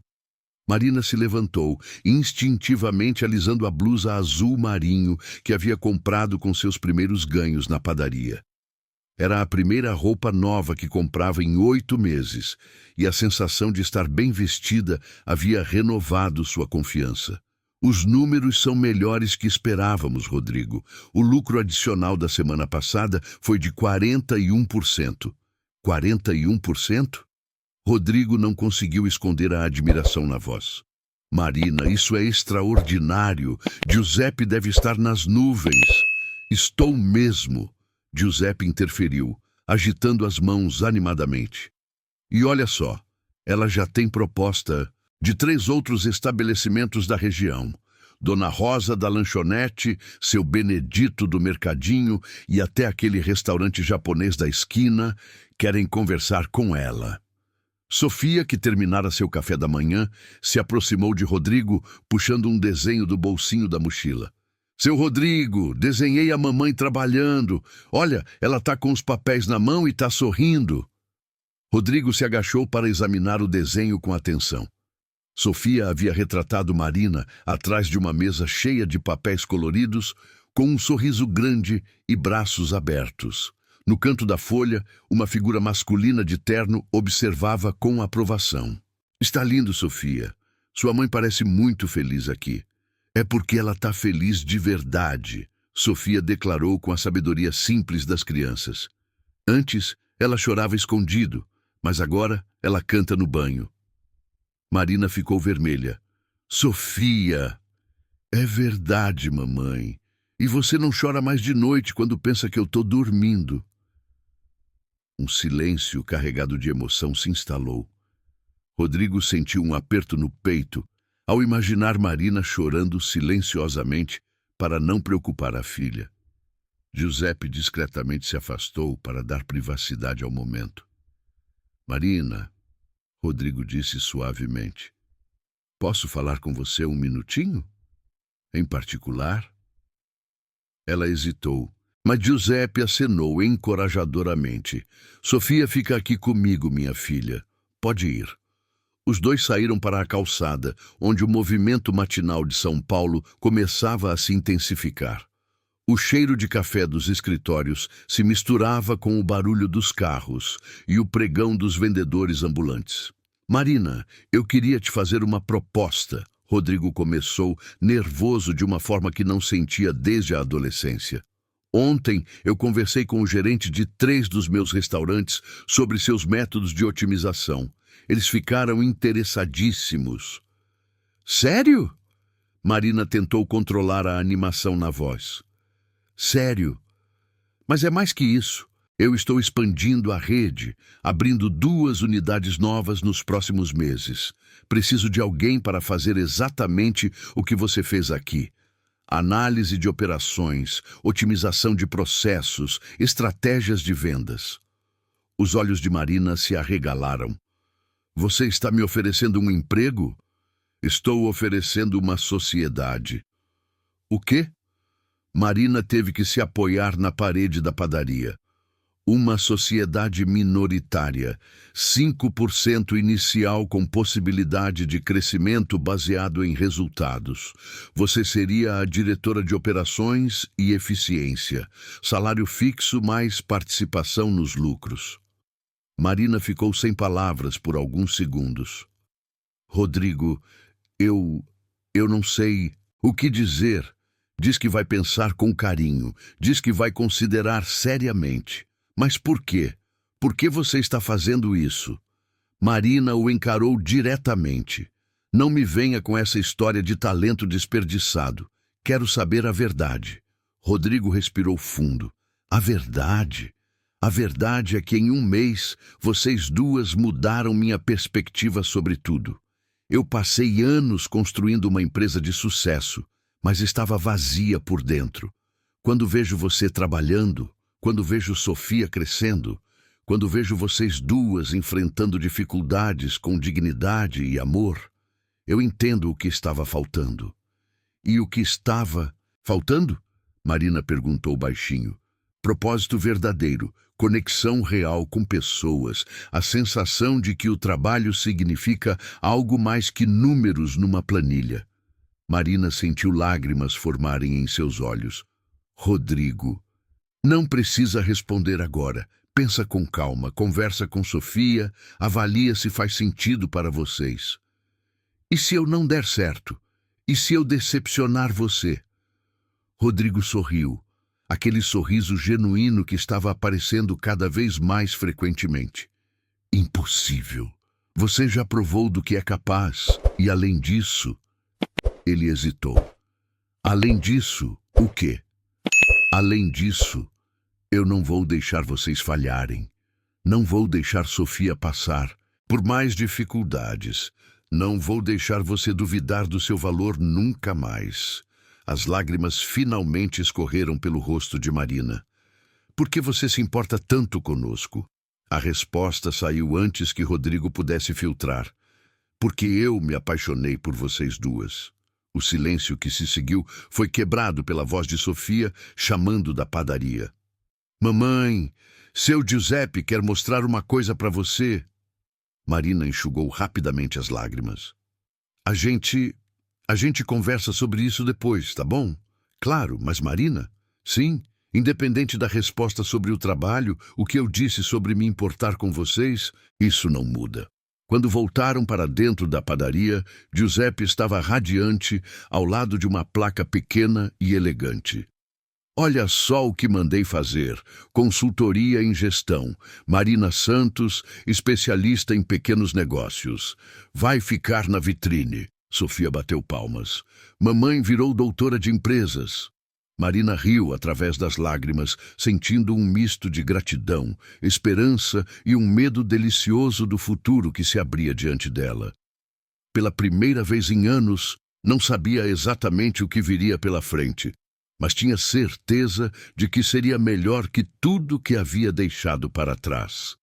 Marina se levantou, instintivamente alisando a blusa azul marinho que havia comprado com seus primeiros ganhos na padaria. Era a primeira roupa nova que comprava em 8 meses, e a sensação de estar bem vestida havia renovado sua confiança. Os números são melhores que esperávamos, Rodrigo. O lucro adicional da semana passada foi de 41%. 41%? Rodrigo não conseguiu esconder a admiração na voz. Marina, isso é extraordinário. Giuseppe deve estar nas nuvens. Estou mesmo. Giuseppe interferiu, agitando as mãos animadamente. E olha só, ela já tem proposta de 3 outros estabelecimentos da região. Dona Rosa da lanchonete, seu Benedito do mercadinho e até aquele restaurante japonês da esquina querem conversar com ela. Sofia, que terminara seu café da manhã, se aproximou de Rodrigo, puxando um desenho do bolsinho da mochila. Seu Rodrigo, desenhei a mamãe trabalhando. Olha, ela está com os papéis na mão e está sorrindo. Rodrigo se agachou para examinar o desenho com atenção. Sofia havia retratado Marina atrás de uma mesa cheia de papéis coloridos, com um sorriso grande e braços abertos. No canto da folha, uma figura masculina de terno observava com aprovação. Está lindo, Sofia. Sua mãe parece muito feliz aqui. É porque ela está feliz de verdade, Sofia declarou com a sabedoria simples das crianças. Antes, ela chorava escondido, mas agora ela canta no banho. Marina ficou vermelha. Sofia! É verdade, mamãe. E você não chora mais de noite quando pensa que eu estou dormindo. Um silêncio carregado de emoção se instalou. Rodrigo sentiu um aperto no peito ao imaginar Marina chorando silenciosamente para não preocupar a filha. Giuseppe discretamente se afastou para dar privacidade ao momento. Marina, Rodrigo disse suavemente, posso falar com você um minutinho? Em particular? Ela hesitou, mas Giuseppe acenou encorajadoramente. Sofia fica aqui comigo, minha filha. Pode ir. Os dois saíram para a calçada, onde o movimento matinal de São Paulo começava a se intensificar. O cheiro de café dos escritórios se misturava com o barulho dos carros e o pregão dos vendedores ambulantes. Marina, eu queria te fazer uma proposta, Rodrigo começou, nervoso de uma forma que não sentia desde a adolescência. Ontem eu conversei com o gerente de 3 dos meus restaurantes sobre seus métodos de otimização. Eles ficaram interessadíssimos. Sério? Marina tentou controlar a animação na voz. Sério. Mas é mais que isso. Eu estou expandindo a rede, abrindo 2 unidades novas nos próximos meses. Preciso de alguém para fazer exatamente o que você fez aqui. Análise de operações, otimização de processos, estratégias de vendas. Os olhos de Marina se arregalaram. Você está me oferecendo um emprego? Estou oferecendo uma sociedade. O quê? Marina teve que se apoiar na parede da padaria. Uma sociedade minoritária, 5% inicial com possibilidade de crescimento baseado em resultados. Você seria a diretora de operações e eficiência, salário fixo mais participação nos lucros. Marina ficou sem palavras por alguns segundos. Rodrigo, eu não sei o que dizer. Diz que vai pensar com carinho, diz que vai considerar seriamente. Mas por quê? Por que você está fazendo isso? Marina o encarou diretamente. Não me venha com essa história de talento desperdiçado. Quero saber a verdade. Rodrigo respirou fundo. A verdade? A verdade é que em 1 mês, vocês 2 mudaram minha perspectiva sobre tudo. Eu passei anos construindo uma empresa de sucesso, mas estava vazia por dentro. Quando vejo você trabalhando, quando vejo Sofia crescendo, quando vejo vocês 2 enfrentando dificuldades com dignidade e amor, eu entendo o que estava faltando. E o que estava faltando? Marina perguntou baixinho. Propósito verdadeiro, conexão real com pessoas, a sensação de que o trabalho significa algo mais que números numa planilha. Marina sentiu lágrimas formarem em seus olhos. Rodrigo, Não precisa responder agora. Pensa com calma, conversa com Sofia, avalia se faz sentido para vocês. E se eu não der certo? E se eu decepcionar você? Rodrigo sorriu, aquele sorriso genuíno que estava aparecendo cada vez mais frequentemente. Impossível. Você já provou do que é capaz, e além disso... Ele hesitou. Além disso, o quê? Além disso, eu não vou deixar vocês falharem. Não vou deixar Sofia passar por mais dificuldades. Não vou deixar você duvidar do seu valor nunca mais. As lágrimas finalmente escorreram pelo rosto de Marina. Por que você se importa tanto conosco? A resposta saiu antes que Rodrigo pudesse filtrar. Porque eu me apaixonei por vocês duas. O silêncio que se seguiu foi quebrado pela voz de Sofia, chamando da padaria. Mamãe, seu Giuseppe quer mostrar uma coisa para você. Marina enxugou rapidamente as lágrimas. A gente conversa sobre isso depois, tá bom? Claro, mas Marina? Sim, independente da resposta sobre o trabalho, o que eu disse sobre me importar com vocês, isso não muda. Quando voltaram para dentro da padaria, Giuseppe estava radiante ao lado de uma placa pequena e elegante. Olha só o que mandei fazer. Consultoria em gestão. Marina Santos, especialista em pequenos negócios. Vai ficar na vitrine. Sofia bateu palmas. Mamãe virou doutora de empresas. Marina riu através das lágrimas, sentindo um misto de gratidão, esperança e um medo delicioso do futuro que se abria diante dela. Pela primeira vez em anos, não sabia exatamente o que viria pela frente, mas tinha certeza de que seria melhor que tudo que havia deixado para trás.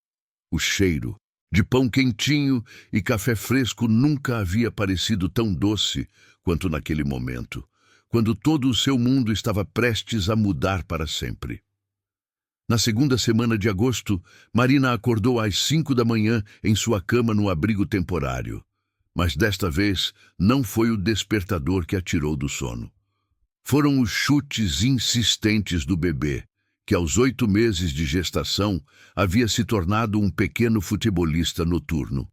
O cheiro de pão quentinho e café fresco nunca havia parecido tão doce quanto naquele momento, quando todo o seu mundo estava prestes a mudar para sempre. Na segunda semana de agosto, Marina acordou às 5 da manhã em sua cama no abrigo temporário. Mas desta vez não foi o despertador que a tirou do sono. Foram os chutes insistentes do bebê, que aos 8 meses de gestação havia se tornado um pequeno futebolista noturno.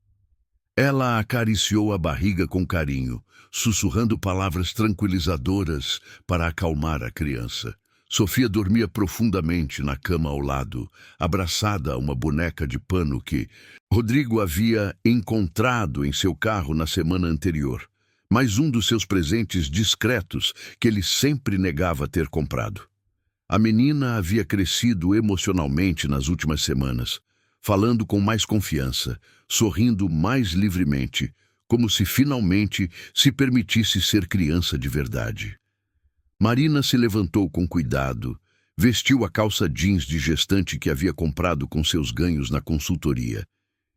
Ela acariciou a barriga com carinho, sussurrando palavras tranquilizadoras para acalmar a criança. Sofia dormia profundamente na cama ao lado, abraçada a uma boneca de pano que Rodrigo havia encontrado em seu carro na semana anterior, mais um dos seus presentes discretos que ele sempre negava ter comprado. A menina havia crescido emocionalmente nas últimas semanas, falando com mais confiança, sorrindo mais livremente, como se finalmente se permitisse ser criança de verdade. Marina se levantou com cuidado, vestiu a calça jeans de gestante que havia comprado com seus ganhos na consultoria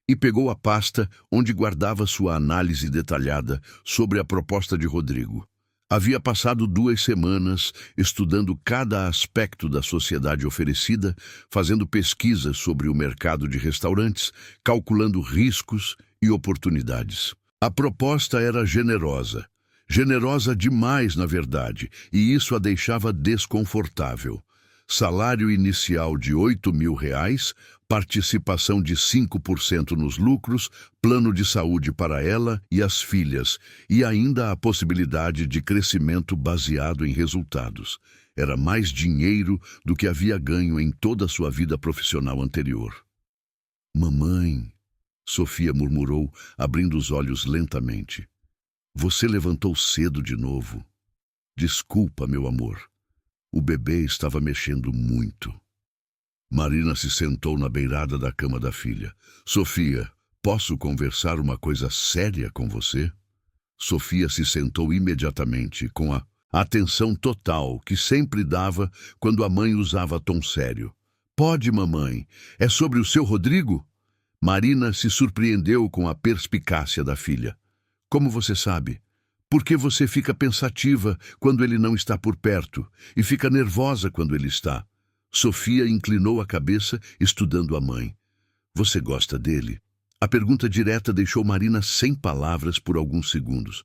e pegou a pasta onde guardava sua análise detalhada sobre a proposta de Rodrigo. Havia passado 2 semanas estudando cada aspecto da sociedade oferecida, fazendo pesquisas sobre o mercado de restaurantes, calculando riscos e oportunidades. A proposta era generosa. Generosa demais, na verdade, e isso a deixava desconfortável. Salário inicial de R$ 8.000, participação de 5% nos lucros, plano de saúde para ela e as filhas, e ainda a possibilidade de crescimento baseado em resultados. Era mais dinheiro do que havia ganho em toda a sua vida profissional anterior. Mamãe, Sofia murmurou, abrindo os olhos lentamente. Você levantou cedo de novo. Desculpa, meu amor. O bebê estava mexendo muito. Marina se sentou na beirada da cama da filha. Sofia, posso conversar uma coisa séria com você? Sofia se sentou imediatamente, com a atenção total que sempre dava quando a mãe usava tom sério. Pode, mamãe. É sobre o seu Rodrigo? Marina se surpreendeu com a perspicácia da filha. Como você sabe? Por que você fica pensativa quando ele não está por perto e fica nervosa quando ele está? Sofia inclinou a cabeça, estudando a mãe. Você gosta dele? A pergunta direta deixou Marina sem palavras por alguns segundos.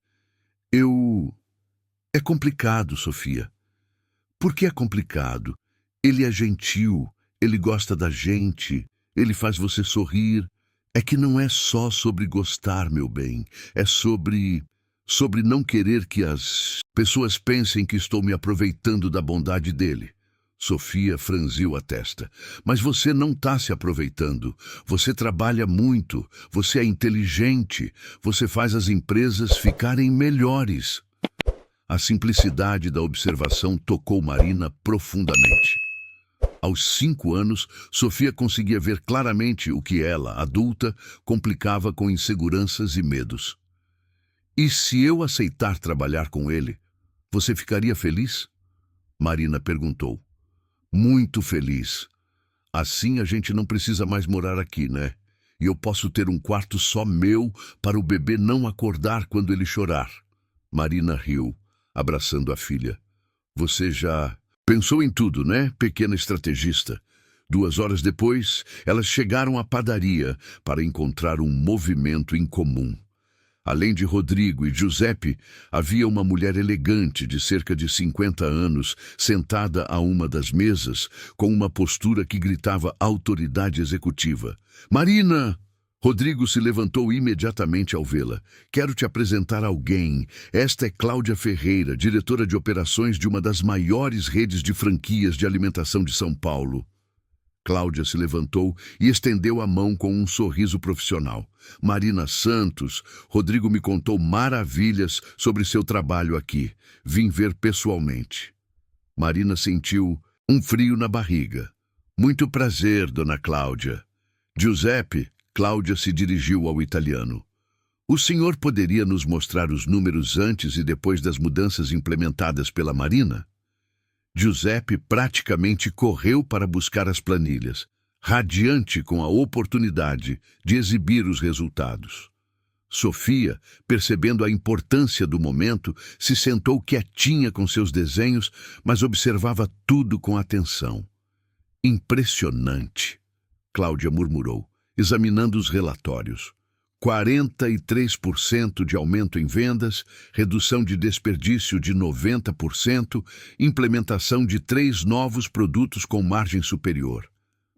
É complicado, Sofia. Por que é complicado? Ele é gentil, ele gosta da gente, ele faz você sorrir. É que não é só sobre gostar, meu bem. É sobre não querer que as pessoas pensem que estou me aproveitando da bondade dele. Sofia franziu a testa. Mas você não está se aproveitando. Você trabalha muito, você é inteligente, você faz as empresas ficarem melhores. A simplicidade da observação tocou Marina profundamente. Aos 5 anos, Sofia conseguia ver claramente o que ela, adulta, complicava com inseguranças e medos. E se eu aceitar trabalhar com ele, você ficaria feliz? Marina perguntou. Muito feliz. Assim a gente não precisa mais morar aqui, né? E eu posso ter um quarto só meu para o bebê não acordar quando ele chorar. Marina riu, abraçando a filha. Você já pensou em tudo, né, pequena estrategista? 2 horas depois, elas chegaram à padaria para encontrar um movimento incomum. Além de Rodrigo e Giuseppe, havia uma mulher elegante de cerca de 50 anos sentada a uma das mesas, com uma postura que gritava autoridade executiva. Marina! Rodrigo se levantou imediatamente ao vê-la. Quero te apresentar alguém. Esta é Cláudia Ferreira, diretora de operações de uma das maiores redes de franquias de alimentação de São Paulo. Cláudia se levantou e estendeu a mão com um sorriso profissional. Marina Santos, Rodrigo me contou maravilhas sobre seu trabalho aqui. Vim ver pessoalmente. Marina sentiu um frio na barriga. Muito prazer, dona Cláudia. Giuseppe, Cláudia se dirigiu ao italiano. O senhor poderia nos mostrar os números antes e depois das mudanças implementadas pela Marina? Giuseppe praticamente correu para buscar as planilhas, radiante com a oportunidade de exibir os resultados. Sofia, percebendo a importância do momento, se sentou quietinha com seus desenhos, mas observava tudo com atenção. Impressionante, Cláudia murmurou, examinando os relatórios. 43% de aumento em vendas, redução de desperdício de 90%, implementação de 3 novos produtos com margem superior.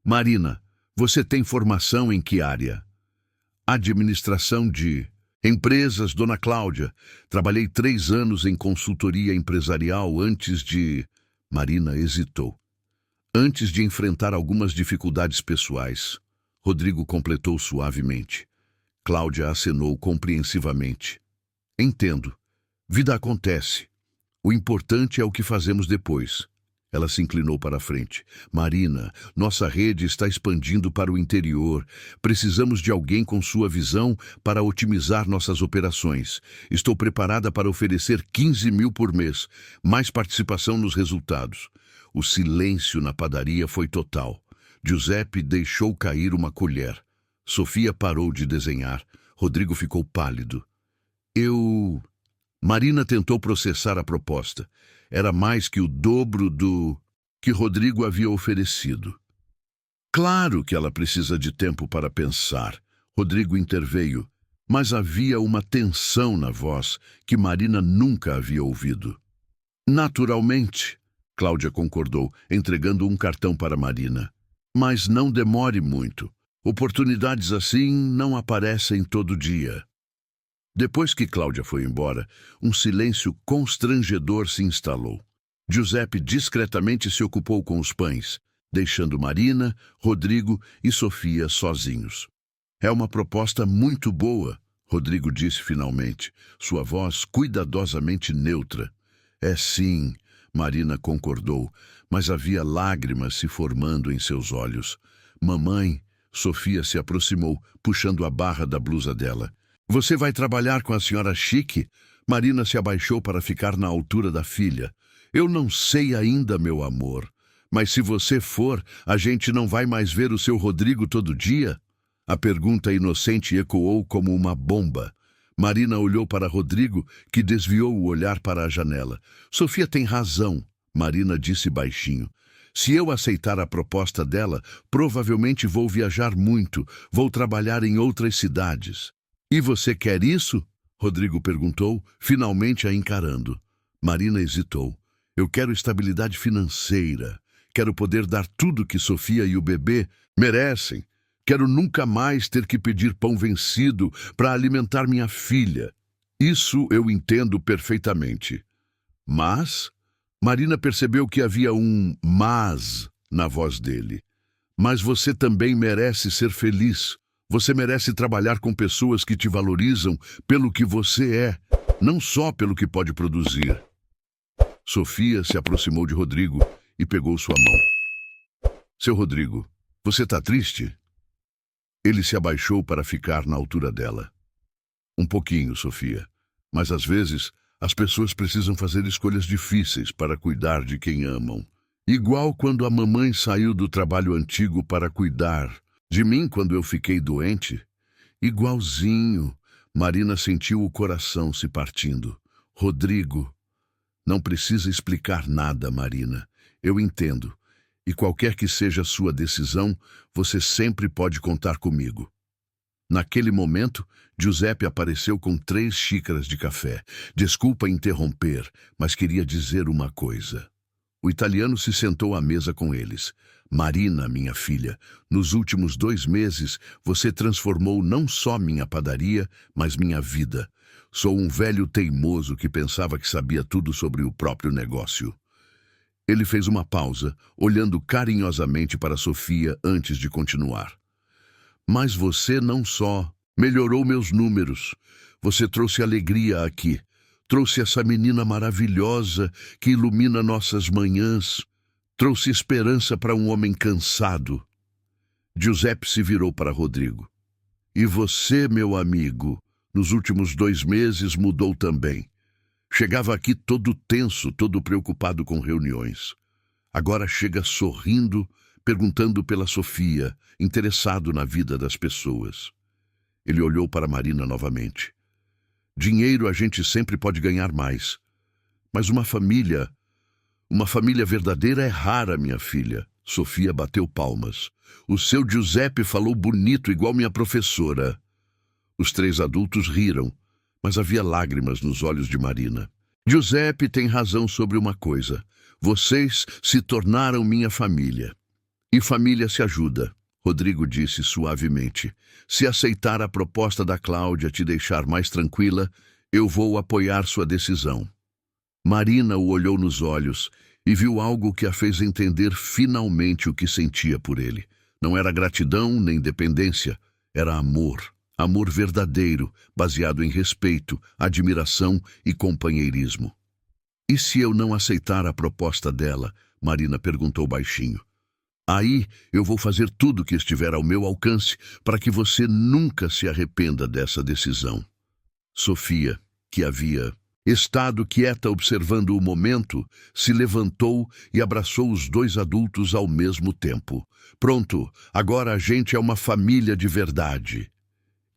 Marina, você tem formação em que área? Administração de empresas, dona Cláudia. Trabalhei 3 anos em consultoria empresarial antes de... Marina hesitou. Antes de enfrentar algumas dificuldades pessoais. Rodrigo completou suavemente. Cláudia acenou compreensivamente. Entendo. Vida acontece. O importante é o que fazemos depois. Ela se inclinou para a frente. Marina, nossa rede está expandindo para o interior. Precisamos de alguém com sua visão para otimizar nossas operações. Estou preparada para oferecer 15 mil por mês, mais participação nos resultados. O silêncio na padaria foi total. Giuseppe deixou cair uma colher. Sofia parou de desenhar. Rodrigo ficou pálido. Marina tentou processar a proposta. Era mais que o dobro do que Rodrigo havia oferecido. Claro que ela precisa de tempo para pensar. Rodrigo interveio, mas havia uma tensão na voz que Marina nunca havia ouvido. Naturalmente, Cláudia concordou, entregando um cartão para Marina. Mas não demore muito. Oportunidades assim não aparecem todo dia. Depois que Cláudia foi embora, um silêncio constrangedor se instalou. Giuseppe discretamente se ocupou com os pães, deixando Marina, Rodrigo e Sofia sozinhos. É uma proposta muito boa, Rodrigo disse finalmente, sua voz cuidadosamente neutra. É sim, Marina concordou, mas havia lágrimas se formando em seus olhos. Mamãe, Sofia se aproximou, puxando a barra da blusa dela. Você vai trabalhar com a senhora Chique? Marina se abaixou para ficar na altura da filha. Eu não sei ainda, meu amor. Mas se você for, a gente não vai mais ver o seu Rodrigo todo dia? A pergunta inocente ecoou como uma bomba. Marina olhou para Rodrigo, que desviou o olhar para a janela. Sofia tem razão, Marina disse baixinho. Se eu aceitar a proposta dela, provavelmente vou viajar muito, vou trabalhar em outras cidades. E você quer isso? Rodrigo perguntou, finalmente a encarando. Marina hesitou. Eu quero estabilidade financeira. Quero poder dar tudo que Sofia e o bebê merecem. Quero nunca mais ter que pedir pão vencido para alimentar minha filha. Isso eu entendo perfeitamente. Mas Marina percebeu que havia um mas na voz dele. Mas você também merece ser feliz. Você merece trabalhar com pessoas que te valorizam pelo que você é, não só pelo que pode produzir. Sofia se aproximou de Rodrigo e pegou sua mão. Seu Rodrigo, você está triste? Ele se abaixou para ficar na altura dela. Um pouquinho, Sofia. Mas às vezes as pessoas precisam fazer escolhas difíceis para cuidar de quem amam. Igual quando a mamãe saiu do trabalho antigo para cuidar de mim quando eu fiquei doente. Igualzinho. Marina sentiu o coração se partindo. Rodrigo, não precisa explicar nada, Marina. Eu entendo. E qualquer que seja a sua decisão, você sempre pode contar comigo. Naquele momento, Giuseppe apareceu com 3 xícaras de café. Desculpa interromper, mas queria dizer uma coisa. O italiano se sentou à mesa com eles. Marina, minha filha, nos últimos 2 meses, você transformou não só minha padaria, mas minha vida. Sou um velho teimoso que pensava que sabia tudo sobre o próprio negócio. Ele fez uma pausa, olhando carinhosamente para Sofia antes de continuar. Mas você não só melhorou meus números, você trouxe alegria aqui. Trouxe essa menina maravilhosa que ilumina nossas manhãs. Trouxe esperança para um homem cansado. Giuseppe se virou para Rodrigo. E você, meu amigo, nos últimos 2 meses mudou também. Chegava aqui todo tenso, todo preocupado com reuniões. Agora chega sorrindo, perguntando pela Sofia, interessado na vida das pessoas. Ele olhou para Marina novamente. Dinheiro a gente sempre pode ganhar mais. Mas uma família verdadeira é rara, minha filha. Sofia bateu palmas. O seu Giuseppe falou bonito igual minha professora. Os 3 adultos riram, mas havia lágrimas nos olhos de Marina. Giuseppe tem razão sobre uma coisa. Vocês se tornaram minha família. E família se ajuda. Rodrigo disse suavemente. Se aceitar a proposta da Cláudia te deixar mais tranquila, eu vou apoiar sua decisão. Marina o olhou nos olhos e viu algo que a fez entender finalmente o que sentia por ele. Não era gratidão nem dependência, era amor. Amor verdadeiro, baseado em respeito, admiração e companheirismo. E se eu não aceitar a proposta dela? Marina perguntou baixinho. Aí eu vou fazer tudo que estiver ao meu alcance para que você nunca se arrependa dessa decisão. Sofia, que havia estado quieta observando o momento, se levantou e abraçou os 2 adultos ao mesmo tempo. Pronto, agora a gente é uma família de verdade.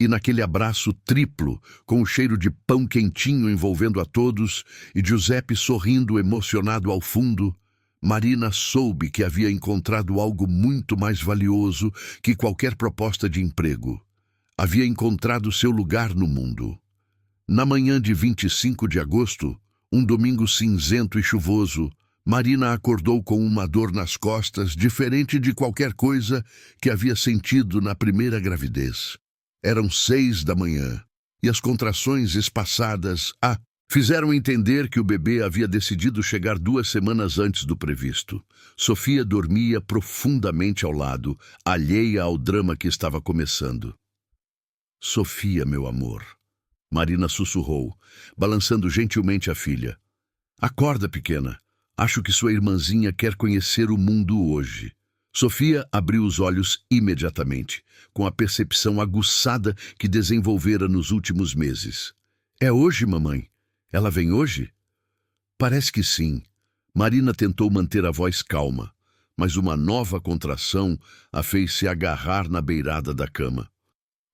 E naquele abraço triplo, com o cheiro de pão quentinho envolvendo a todos, e Giuseppe sorrindo emocionado ao fundo, Marina soube que havia encontrado algo muito mais valioso que qualquer proposta de emprego. Havia encontrado seu lugar no mundo. Na manhã de 25 de agosto, um domingo cinzento e chuvoso, Marina acordou com uma dor nas costas diferente de qualquer coisa que havia sentido na primeira gravidez. Eram 6 da manhã, e as contrações espaçadas fizeram entender que o bebê havia decidido chegar 2 semanas antes do previsto. Sofia dormia profundamente ao lado, alheia ao drama que estava começando. Sofia, meu amor, Marina sussurrou, balançando gentilmente a filha. Acorda, pequena. Acho que sua irmãzinha quer conhecer o mundo hoje. Sofia abriu os olhos imediatamente, com a percepção aguçada que desenvolvera nos últimos meses. É hoje, mamãe? Ela vem hoje? Parece que sim. Marina tentou manter a voz calma, mas uma nova contração a fez se agarrar na beirada da cama.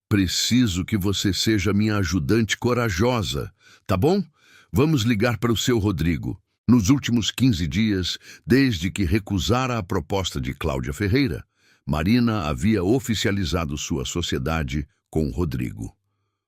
Preciso que você seja minha ajudante corajosa, tá bom? Vamos ligar para o seu Rodrigo. Nos últimos 15 dias, desde que recusara a proposta de Cláudia Ferreira, Marina havia oficializado sua sociedade com Rodrigo.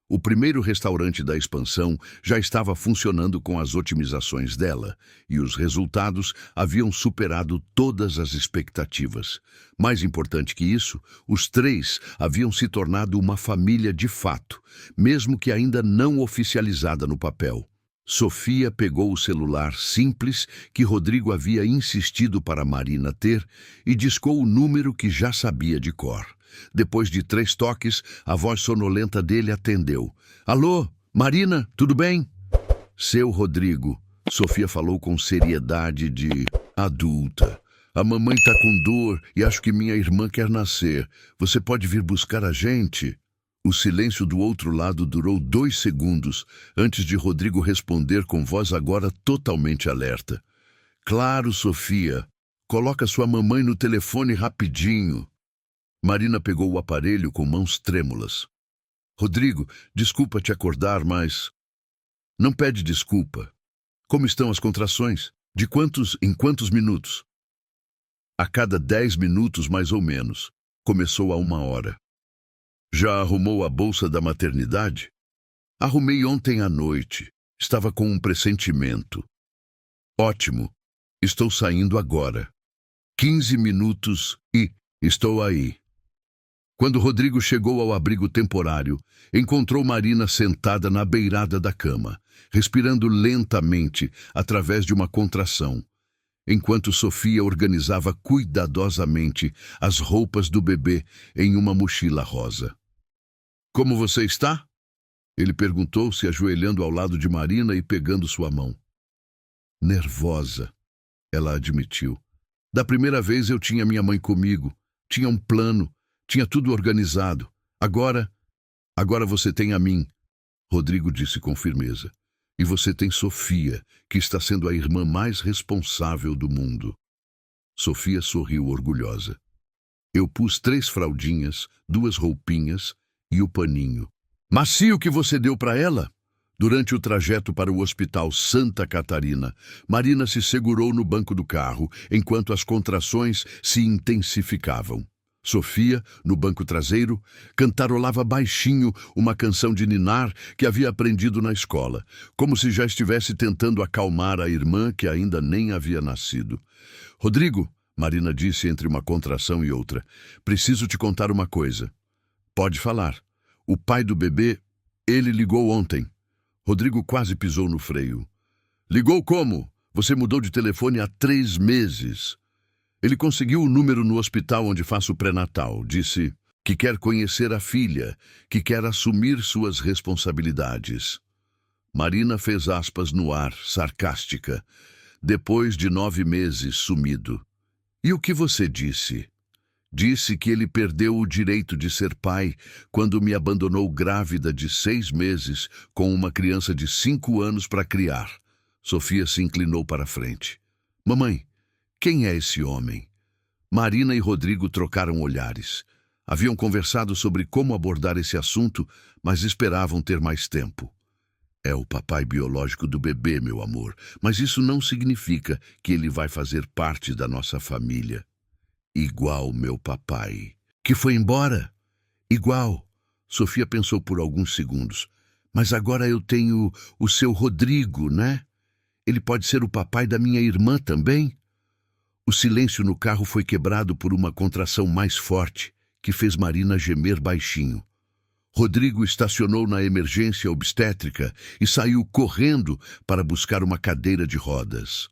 O primeiro restaurante da expansão já estava funcionando com as otimizações dela, e os resultados haviam superado todas as expectativas. Mais importante que isso, os três haviam se tornado uma família de fato, mesmo que ainda não oficializada no papel. Sofia pegou o celular simples que Rodrigo havia insistido para Marina ter e discou o número que já sabia de cor. Depois de 3 toques, a voz sonolenta dele atendeu. Alô, Marina, tudo bem? Seu Rodrigo, Sofia falou com seriedade de adulta. A mamãe tá com dor e acho que minha irmã quer nascer. Você pode vir buscar a gente? O silêncio do outro lado durou 2 segundos, antes de Rodrigo responder com voz agora totalmente alerta. Claro, Sofia. Coloca sua mamãe no telefone rapidinho. Marina pegou o aparelho com mãos trêmulas. Rodrigo, desculpa te acordar, mas... Não pede desculpa. Como estão as contrações? De quantos em quantos minutos? A cada 10 minutos, mais ou menos. Começou a 1 hora. Já arrumou a bolsa da maternidade? Arrumei ontem à noite. Estava com um pressentimento. Ótimo. Estou saindo agora. 15 minutos e estou aí. Quando Rodrigo chegou ao abrigo temporário, encontrou Marina sentada na beirada da cama, respirando lentamente através de uma contração, enquanto Sofia organizava cuidadosamente as roupas do bebê em uma mochila rosa. Como você está? Ele perguntou, se ajoelhando ao lado de Marina e pegando sua mão. Nervosa, ela admitiu. Da primeira vez eu tinha minha mãe comigo, tinha um plano, tinha tudo organizado. Agora você tem a mim, Rodrigo disse com firmeza. E você tem Sofia, que está sendo a irmã mais responsável do mundo. Sofia sorriu orgulhosa. Eu pus 3 fraldinhas, 2 roupinhas e o paninho. Macio que você deu para ela? Durante o trajeto para o Hospital Santa Catarina, Marina se segurou no banco do carro, enquanto as contrações se intensificavam. Sofia, no banco traseiro, cantarolava baixinho uma canção de ninar que havia aprendido na escola, como se já estivesse tentando acalmar a irmã que ainda nem havia nascido. Rodrigo, Marina disse entre uma contração e outra, preciso te contar uma coisa. Pode falar. O pai do bebê, ele ligou ontem. Rodrigo quase pisou no freio. Ligou como? Você mudou de telefone há 3 meses. Ele conseguiu o número no hospital onde faço o pré-natal. Disse que quer conhecer a filha, que quer assumir suas responsabilidades. Marina fez aspas no ar, sarcástica. Depois de 9 meses sumido. E o que você disse? Disse que ele perdeu o direito de ser pai quando me abandonou grávida de 6 meses com uma criança de 5 anos para criar. Sofia se inclinou para a frente. Mamãe, quem é esse homem? Marina e Rodrigo trocaram olhares. Haviam conversado sobre como abordar esse assunto, mas esperavam ter mais tempo. É o papai biológico do bebê, meu amor, mas isso não significa que ele vai fazer parte da nossa família. Igual meu papai. Que foi embora? Igual. Sofia pensou por alguns segundos. Mas agora eu tenho o seu Rodrigo, né? Ele pode ser o papai da minha irmã também? O silêncio no carro foi quebrado por uma contração mais forte, que fez Marina gemer baixinho. Rodrigo estacionou na emergência obstétrica e saiu correndo para buscar uma cadeira de rodas.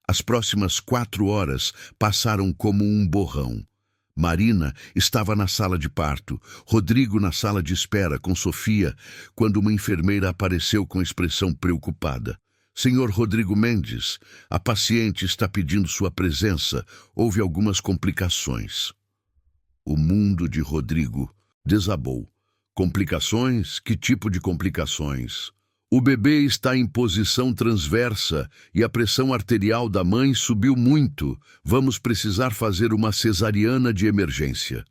As próximas 4 horas passaram como um borrão. Marina estava na sala de parto, Rodrigo na sala de espera com Sofia, quando uma enfermeira apareceu com expressão preocupada. Senhor Rodrigo Mendes, a paciente está pedindo sua presença. Houve algumas complicações. O mundo de Rodrigo desabou. Complicações? Que tipo de complicações? O bebê está em posição transversa e a pressão arterial da mãe subiu muito. Vamos precisar fazer uma cesariana de emergência.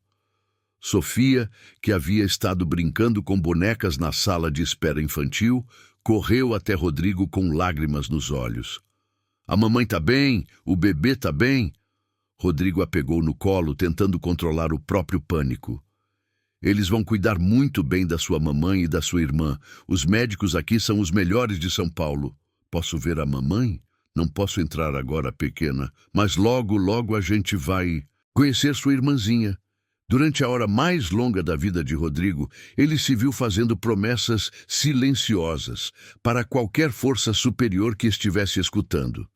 Sofia, que havia estado brincando com bonecas na sala de espera infantil, correu até Rodrigo com lágrimas nos olhos. A mamãe tá bem? O bebê tá bem? Rodrigo a pegou no colo, tentando controlar o próprio pânico. Eles vão cuidar muito bem da sua mamãe e da sua irmã. Os médicos aqui são os melhores de São Paulo. Posso ver a mamãe? Não posso entrar agora, pequena, mas logo, logo a gente vai conhecer sua irmãzinha. Durante a hora mais longa da vida de Rodrigo, ele se viu fazendo promessas silenciosas para qualquer força superior que estivesse escutando.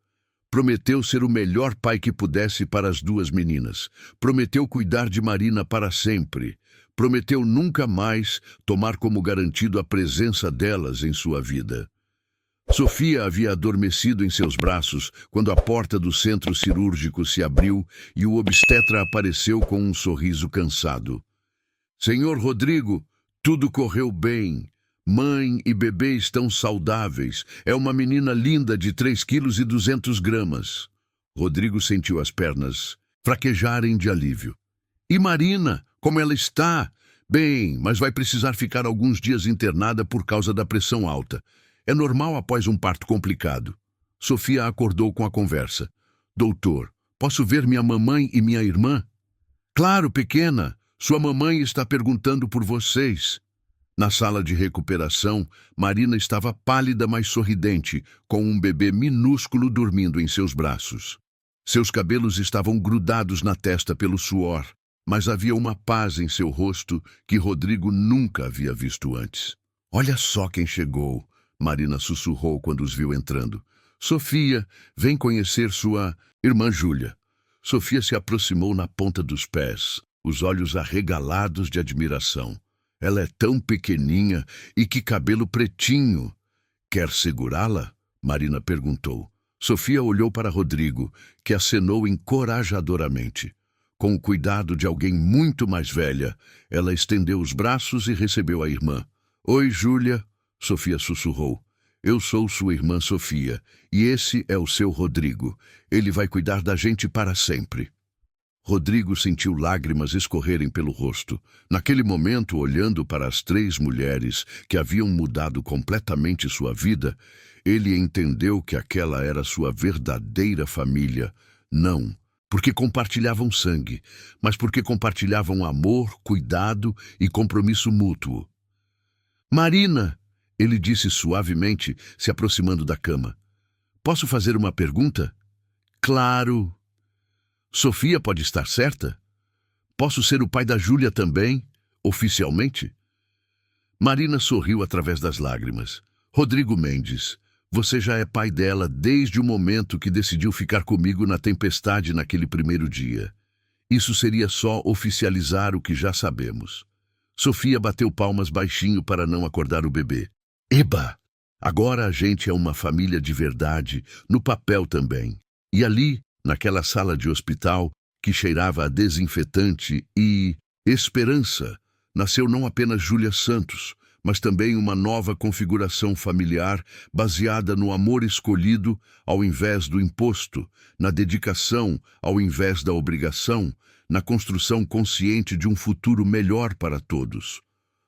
Prometeu ser o melhor pai que pudesse para as duas meninas. Prometeu cuidar de Marina para sempre. Prometeu nunca mais tomar como garantido a presença delas em sua vida. Sofia havia adormecido em seus braços quando a porta do centro cirúrgico se abriu e o obstetra apareceu com um sorriso cansado. Senhor Rodrigo, tudo correu bem. Mãe e bebê estão saudáveis. É uma menina linda de 3,2 kg. Rodrigo sentiu as pernas fraquejarem de alívio. E Marina, como ela está? Bem, mas vai precisar ficar alguns dias internada por causa da pressão alta. É normal após um parto complicado. Sofia acordou com a conversa. Doutor, posso ver minha mamãe e minha irmã? Claro, pequena. Sua mamãe está perguntando por vocês. Na sala de recuperação, Marina estava pálida, mas sorridente, com um bebê minúsculo dormindo em seus braços. Seus cabelos estavam grudados na testa pelo suor, mas havia uma paz em seu rosto que Rodrigo nunca havia visto antes. Olha só quem chegou, Marina sussurrou quando os viu entrando. Sofia, vem conhecer sua irmã Júlia. Sofia se aproximou na ponta dos pés, os olhos arregalados de admiração. Ela é tão pequeninha e que cabelo pretinho. Quer segurá-la? Marina perguntou. Sofia olhou para Rodrigo, que acenou encorajadoramente. Com o cuidado de alguém muito mais velha, ela estendeu os braços e recebeu a irmã. Oi, Júlia, Sofia sussurrou. Eu sou sua irmã Sofia, e esse é o seu Rodrigo. Ele vai cuidar da gente para sempre. Rodrigo sentiu lágrimas escorrerem pelo rosto. Naquele momento, olhando para as 3 mulheres que haviam mudado completamente sua vida, ele entendeu que aquela era sua verdadeira família. Não porque compartilhavam sangue, mas porque compartilhavam amor, cuidado e compromisso mútuo. Marina, ele disse suavemente, se aproximando da cama. Posso fazer uma pergunta? Claro. Sofia pode estar certa? Posso ser o pai da Júlia também, oficialmente? Marina sorriu através das lágrimas. Rodrigo Mendes, você já é pai dela desde o momento que decidiu ficar comigo na tempestade naquele primeiro dia. Isso seria só oficializar o que já sabemos. Sofia bateu palmas baixinho para não acordar o bebê. Eba! Agora a gente é uma família de verdade, no papel também. E ali, naquela sala de hospital que cheirava a desinfetante e esperança, nasceu não apenas Júlia Santos, mas também uma nova configuração familiar baseada no amor escolhido ao invés do imposto, na dedicação ao invés da obrigação, na construção consciente de um futuro melhor para todos.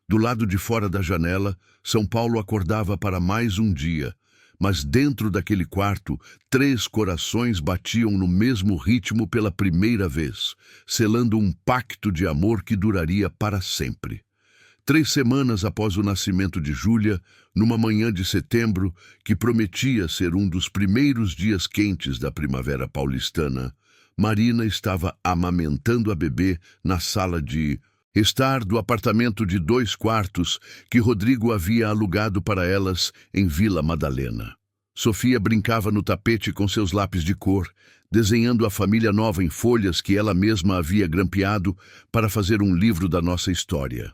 Do lado de fora da janela, São Paulo acordava para mais um dia, mas dentro daquele quarto, 3 corações batiam no mesmo ritmo pela primeira vez, selando um pacto de amor que duraria para sempre. 3 semanas após o nascimento de Júlia, numa manhã de setembro, que prometia ser um dos primeiros dias quentes da primavera paulistana, Marina estava amamentando a bebê na sala de estar do apartamento de 2 quartos que Rodrigo havia alugado para elas em Vila Madalena. Sofia brincava no tapete com seus lápis de cor, desenhando a família nova em folhas que ela mesma havia grampeado para fazer um livro da nossa história.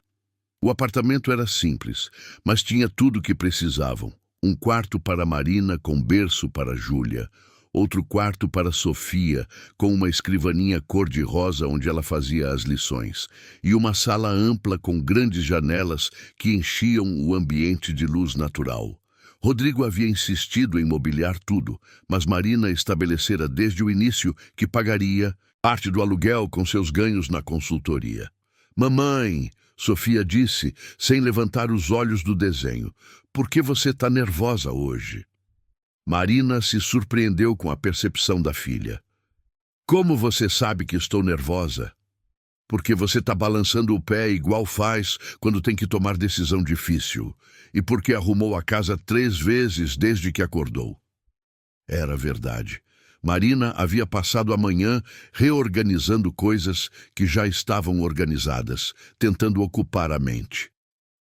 O apartamento era simples, mas tinha tudo o que precisavam. Um quarto para Marina com berço para Júlia, outro quarto para Sofia, com uma escrivaninha cor-de-rosa onde ela fazia as lições, e uma sala ampla com grandes janelas que enchiam o ambiente de luz natural. Rodrigo havia insistido em mobiliar tudo, mas Marina estabelecera desde o início que pagaria parte do aluguel com seus ganhos na consultoria. Mamãe, Sofia disse, sem levantar os olhos do desenho, por que você está nervosa hoje? Marina se surpreendeu com a percepção da filha. Como você sabe que estou nervosa? Porque você está balançando o pé igual faz quando tem que tomar decisão difícil. E porque arrumou a casa 3 vezes desde que acordou. Era verdade. Marina havia passado a manhã reorganizando coisas que já estavam organizadas, tentando ocupar a mente.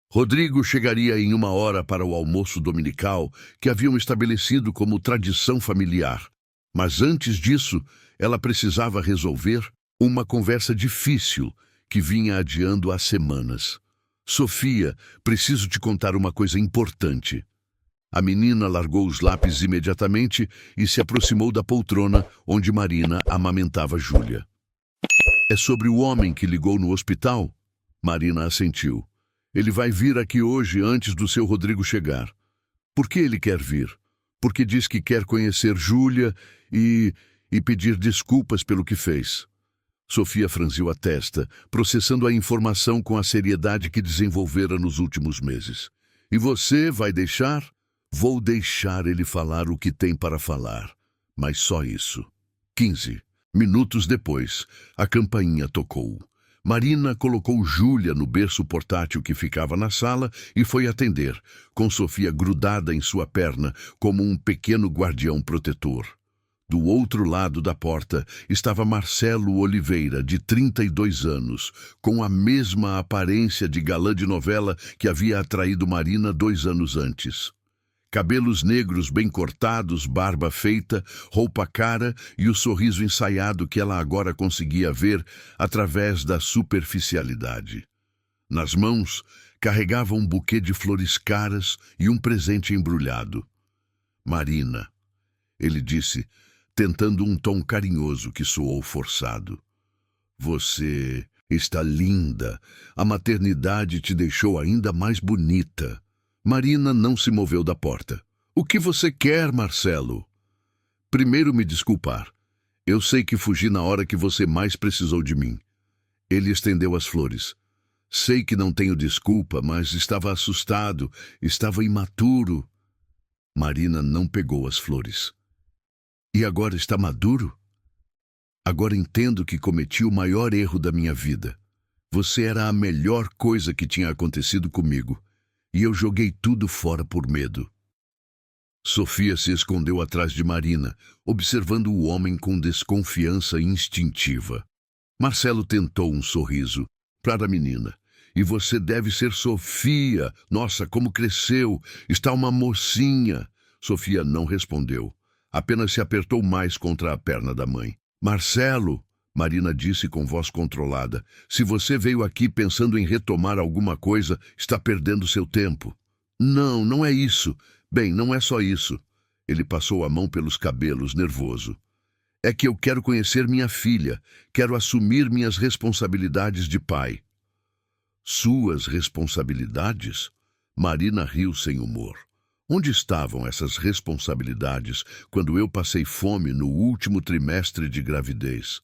Rodrigo chegaria em 1 hora para o almoço dominical que haviam estabelecido como tradição familiar. Mas antes disso, ela precisava resolver uma conversa difícil que vinha adiando há semanas. Sofia, preciso te contar uma coisa importante. A menina largou os lápis imediatamente e se aproximou da poltrona onde Marina amamentava Júlia. É sobre o homem que ligou no hospital? Marina assentiu. Ele vai vir aqui hoje antes do seu Rodrigo chegar. Por que ele quer vir? Porque diz que quer conhecer Júlia e pedir desculpas pelo que fez. Sofia franziu a testa, processando a informação com a seriedade que desenvolvera nos últimos meses. E você vai deixar? Vou deixar ele falar o que tem para falar. Mas só isso. 15 minutos depois, a campainha tocou. Marina colocou Júlia no berço portátil que ficava na sala e foi atender, com Sofia grudada em sua perna como um pequeno guardião protetor. Do outro lado da porta estava Marcelo Oliveira, de 32 anos, com a mesma aparência de galã de novela que havia atraído Marina 2 anos antes. Cabelos negros bem cortados, barba feita, roupa cara e o sorriso ensaiado que ela agora conseguia ver através da superficialidade. Nas mãos, carregava um buquê de flores caras e um presente embrulhado. Marina, ele disse, tentando um tom carinhoso que soou forçado. Você está linda. A maternidade te deixou ainda mais bonita. Marina não se moveu da porta. O que você quer, Marcelo? Primeiro me desculpar. Eu sei que fugi na hora que você mais precisou de mim. Ele estendeu as flores. Sei que não tenho desculpa, mas estava assustado, estava imaturo. Marina não pegou as flores. E agora está maduro? Agora entendo que cometi o maior erro da minha vida. Você era a melhor coisa que tinha acontecido comigo. E eu joguei tudo fora por medo. Sofia se escondeu atrás de Marina, observando o homem com desconfiança instintiva. Marcelo tentou um sorriso para a menina. E você deve ser Sofia. Nossa, como cresceu. Está uma mocinha. Sofia não respondeu. Apenas se apertou mais contra a perna da mãe. Marcelo, Marina disse com voz controlada, se você veio aqui pensando em retomar alguma coisa, está perdendo seu tempo. Não, não é isso. Bem, não é só isso. Ele passou a mão pelos cabelos, nervoso. É que eu quero conhecer minha filha. Quero assumir minhas responsabilidades de pai. Suas responsabilidades? Marina riu sem humor. Onde estavam essas responsabilidades quando eu passei fome no último trimestre de gravidez?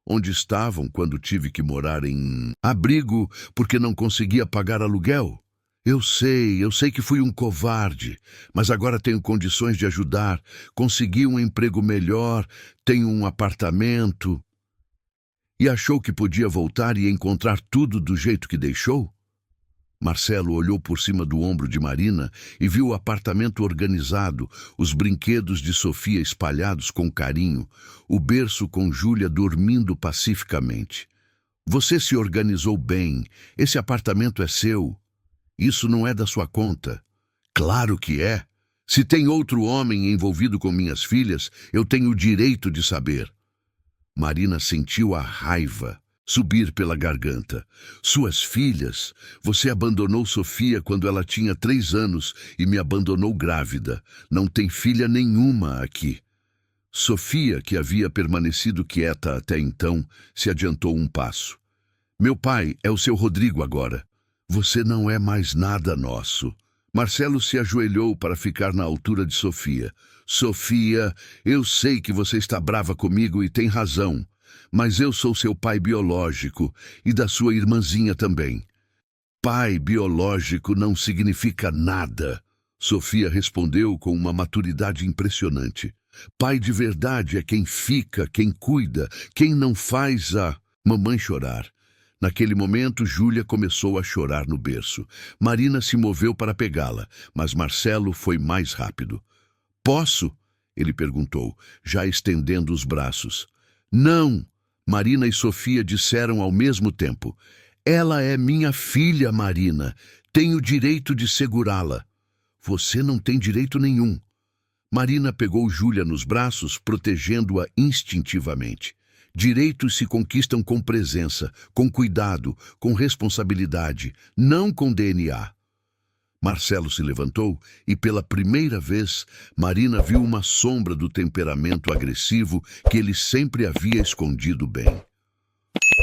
Onde estavam quando tive que morar em abrigo porque não conseguia pagar aluguel? Eu sei que fui um covarde, mas agora tenho condições de ajudar, consegui um emprego melhor, tenho um apartamento. E achou que podia voltar e encontrar tudo do jeito que deixou? Marcelo olhou por cima do ombro de Marina e viu o apartamento organizado, os brinquedos de Sofia espalhados com carinho, o berço com Júlia dormindo pacificamente. Você se organizou bem, esse apartamento é seu. Isso não é da sua conta. Claro que é. Se tem outro homem envolvido com minhas filhas, eu tenho o direito de saber. Marina sentiu a raiva subir pela garganta. Suas filhas? Você abandonou Sofia quando ela tinha 3 anos e me abandonou grávida. Não tem filha nenhuma aqui. Sofia, que havia permanecido quieta até então, se adiantou um passo. Meu pai é o seu Rodrigo agora. Você não é mais nada nosso. Marcelo se ajoelhou para ficar na altura de Sofia. Sofia, eu sei que você está brava comigo e tem razão. Mas eu sou seu pai biológico e da sua irmãzinha também. Pai biológico não significa nada, Sofia respondeu com uma maturidade impressionante. Pai de verdade é quem fica, quem cuida, quem não faz a mamãe chorar. Naquele momento, Júlia começou a chorar no berço. Marina se moveu para pegá-la, mas Marcelo foi mais rápido. Posso? Ele perguntou, já estendendo os braços. Não! Marina e Sofia disseram ao mesmo tempo. Ela é minha filha, Marina. Tenho direito de segurá-la. Você não tem direito nenhum. Marina pegou Júlia nos braços, protegendo-a instintivamente. Direitos se conquistam com presença, com cuidado, com responsabilidade, não com DNA. Marcelo se levantou e, pela primeira vez, Marina viu uma sombra do temperamento agressivo que ele sempre havia escondido bem.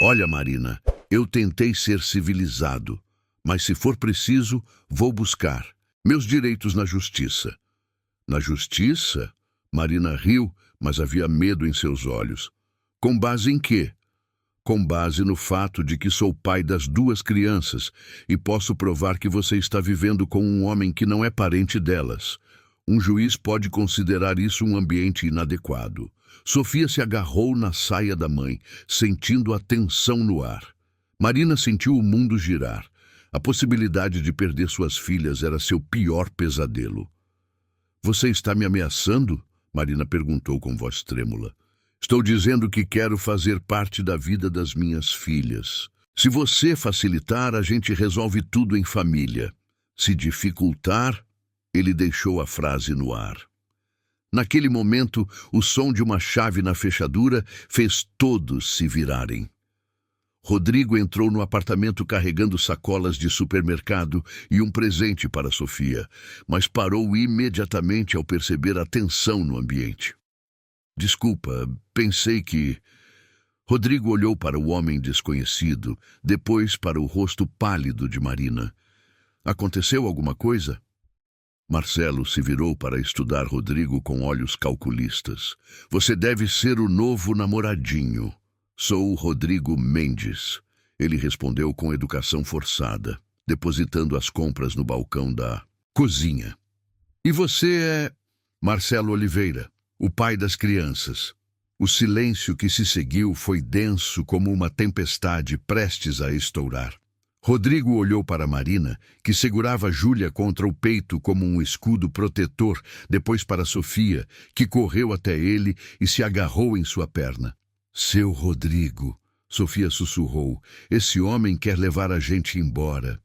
Olha, Marina, eu tentei ser civilizado, mas se for preciso, vou buscar meus direitos na justiça. Na justiça? Marina riu, mas havia medo em seus olhos. Com base em quê? Com base no fato de que sou pai das 2 crianças e posso provar que você está vivendo com um homem que não é parente delas. Um juiz pode considerar isso um ambiente inadequado. Sofia se agarrou na saia da mãe, sentindo a tensão no ar. Marina sentiu o mundo girar. A possibilidade de perder suas filhas era seu pior pesadelo. Você está me ameaçando? Marina perguntou com voz trêmula. Estou dizendo que quero fazer parte da vida das minhas filhas. Se você facilitar, a gente resolve tudo em família. Se dificultar, ele deixou a frase no ar. Naquele momento, o som de uma chave na fechadura fez todos se virarem. Rodrigo entrou no apartamento carregando sacolas de supermercado e um presente para Sofia, mas parou imediatamente ao perceber a tensão no ambiente. Desculpa, pensei que... Rodrigo olhou para o homem desconhecido, depois para o rosto pálido de Marina. Aconteceu alguma coisa? Marcelo se virou para estudar Rodrigo com olhos calculistas. Você deve ser o novo namoradinho. Sou o Rodrigo Mendes. Ele respondeu com educação forçada, depositando as compras no balcão da cozinha. E você é... Marcelo Oliveira, o pai das crianças. O silêncio que se seguiu foi denso como uma tempestade prestes a estourar. Rodrigo olhou para Marina, que segurava Júlia contra o peito como um escudo protetor, depois para Sofia, que correu até ele e se agarrou em sua perna. Seu Rodrigo, Sofia sussurrou, esse homem quer levar a gente embora.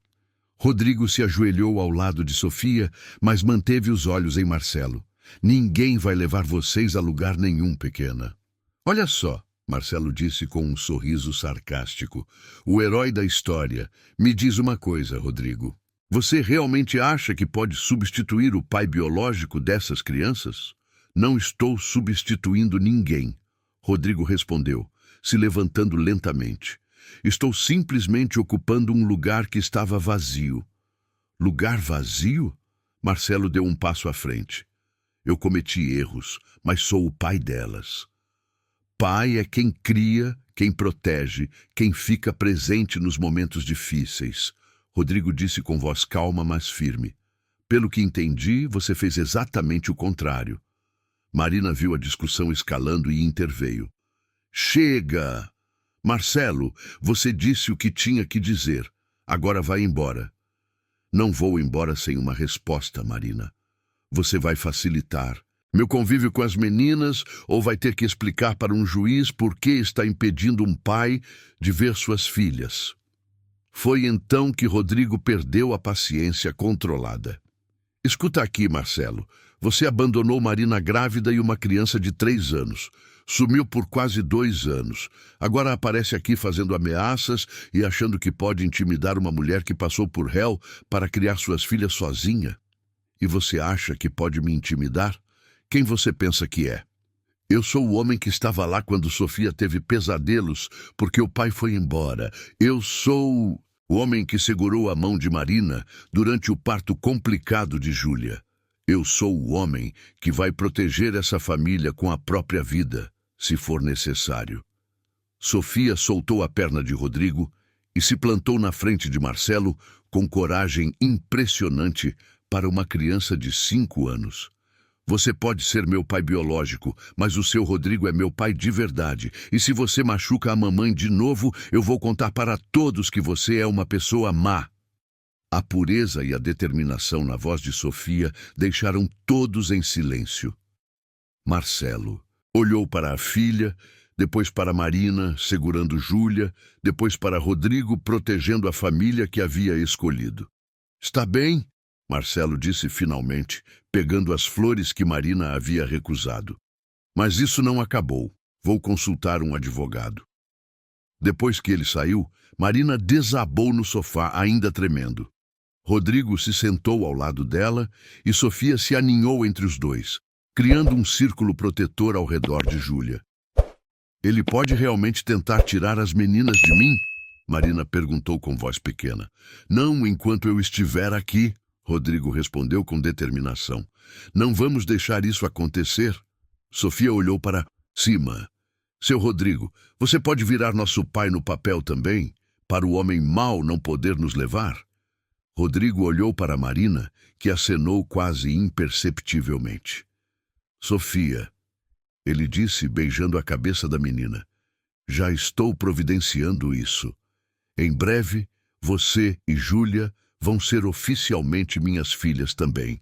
Rodrigo se ajoelhou ao lado de Sofia, mas manteve os olhos em Marcelo. Ninguém vai levar vocês a lugar nenhum, pequena. Olha só, Marcelo disse com um sorriso sarcástico. O herói da história. Me diz uma coisa, Rodrigo. Você realmente acha que pode substituir o pai biológico dessas crianças? Não estou substituindo ninguém, Rodrigo respondeu, se levantando lentamente. Estou simplesmente ocupando um lugar que estava vazio. Lugar vazio? Marcelo deu um passo à frente. Eu cometi erros, mas sou o pai delas. Pai é quem cria, quem protege, quem fica presente nos momentos difíceis. Rodrigo disse com voz calma, mas firme. Pelo que entendi, você fez exatamente o contrário. Marina viu a discussão escalando e interveio. Chega! Marcelo, você disse o que tinha que dizer. Agora vai embora. Não vou embora sem uma resposta, Marina. Você vai facilitar meu convívio com as meninas ou vai ter que explicar para um juiz por que está impedindo um pai de ver suas filhas. Foi então que Rodrigo perdeu a paciência controlada. Escuta aqui, Marcelo. Você abandonou Marina grávida e uma criança de 3 anos. Sumiu por quase 2 anos. Agora aparece aqui fazendo ameaças e achando que pode intimidar uma mulher que passou por réu para criar suas filhas sozinha. E você acha que pode me intimidar? Quem você pensa que é? Eu sou o homem que estava lá quando Sofia teve pesadelos porque o pai foi embora. Eu sou o homem que segurou a mão de Marina durante o parto complicado de Júlia. Eu sou o homem que vai proteger essa família com a própria vida, se for necessário. Sofia soltou a perna de Rodrigo e se plantou na frente de Marcelo com coragem impressionante para uma criança de 5 anos. Você pode ser meu pai biológico, mas o seu Rodrigo é meu pai de verdade. E se você machuca a mamãe de novo, eu vou contar para todos que você é uma pessoa má. A pureza e a determinação na voz de Sofia deixaram todos em silêncio. Marcelo olhou para a filha, depois para Marina, segurando Júlia, depois para Rodrigo, protegendo a família que havia escolhido. Está bem? Marcelo disse finalmente, pegando as flores que Marina havia recusado. Mas isso não acabou. Vou consultar um advogado. Depois que ele saiu, Marina desabou no sofá, ainda tremendo. Rodrigo se sentou ao lado dela e Sofia se aninhou entre os dois, criando um círculo protetor ao redor de Júlia. Ele pode realmente tentar tirar as meninas de mim? Marina perguntou com voz pequena. Não enquanto eu estiver aqui, Rodrigo respondeu com determinação. Não vamos deixar isso acontecer. Sofia olhou para cima. Seu Rodrigo, você pode virar nosso pai no papel também, para o homem mau não poder nos levar? Rodrigo olhou para Marina, que acenou quase imperceptivelmente. Sofia, ele disse, beijando a cabeça da menina. Já estou providenciando isso. Em breve, você e Júlia vão ser oficialmente minhas filhas também.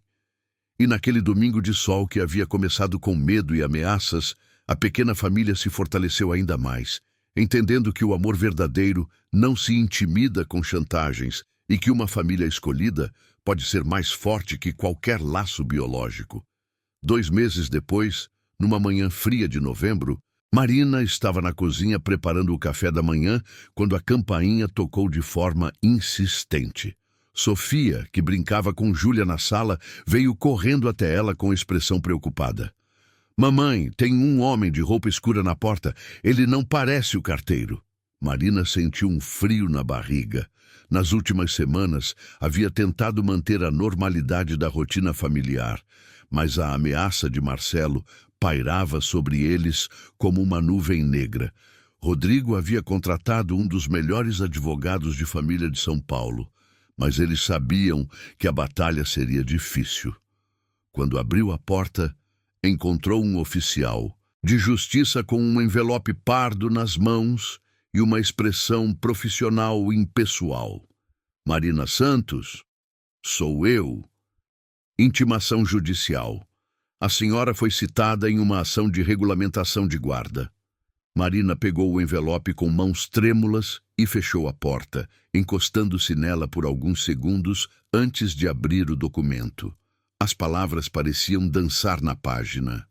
E naquele domingo de sol que havia começado com medo e ameaças, a pequena família se fortaleceu ainda mais, entendendo que o amor verdadeiro não se intimida com chantagens e que uma família escolhida pode ser mais forte que qualquer laço biológico. 2 meses depois, numa manhã fria de novembro, Marina estava na cozinha preparando o café da manhã quando a campainha tocou de forma insistente. Sofia, que brincava com Júlia na sala, veio correndo até ela com expressão preocupada. Mamãe, tem um homem de roupa escura na porta. Ele não parece o carteiro. Marina sentiu um frio na barriga. Nas últimas semanas, havia tentado manter a normalidade da rotina familiar, mas a ameaça de Marcelo pairava sobre eles como uma nuvem negra. Rodrigo havia contratado um dos melhores advogados de família de São Paulo, mas eles sabiam que a batalha seria difícil. Quando abriu a porta, encontrou um oficial de justiça com um envelope pardo nas mãos e uma expressão profissional impessoal. Marina Santos? Sou eu. Intimação judicial. A senhora foi citada em uma ação de regulamentação de guarda. Marina pegou o envelope com mãos trêmulas e fechou a porta, encostando-se nela por alguns segundos antes de abrir o documento. As palavras pareciam dançar na página.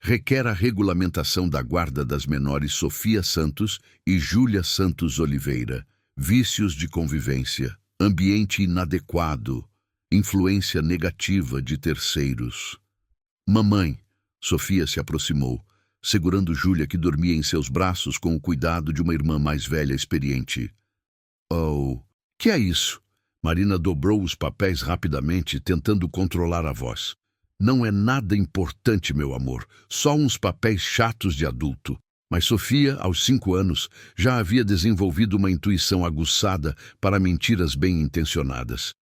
Requer a regulamentação da guarda das menores Sofia Santos e Júlia Santos Oliveira. Vícios de convivência, ambiente inadequado, influência negativa de terceiros. Mamãe, Sofia se aproximou, segurando Júlia, que dormia em seus braços com o cuidado de uma irmã mais velha experiente. Oh, que é isso? Marina dobrou os papéis rapidamente, tentando controlar a voz. Não é nada importante, meu amor, só uns papéis chatos de adulto. Mas Sofia, aos 5 anos, já havia desenvolvido uma intuição aguçada para mentiras bem-intencionadas.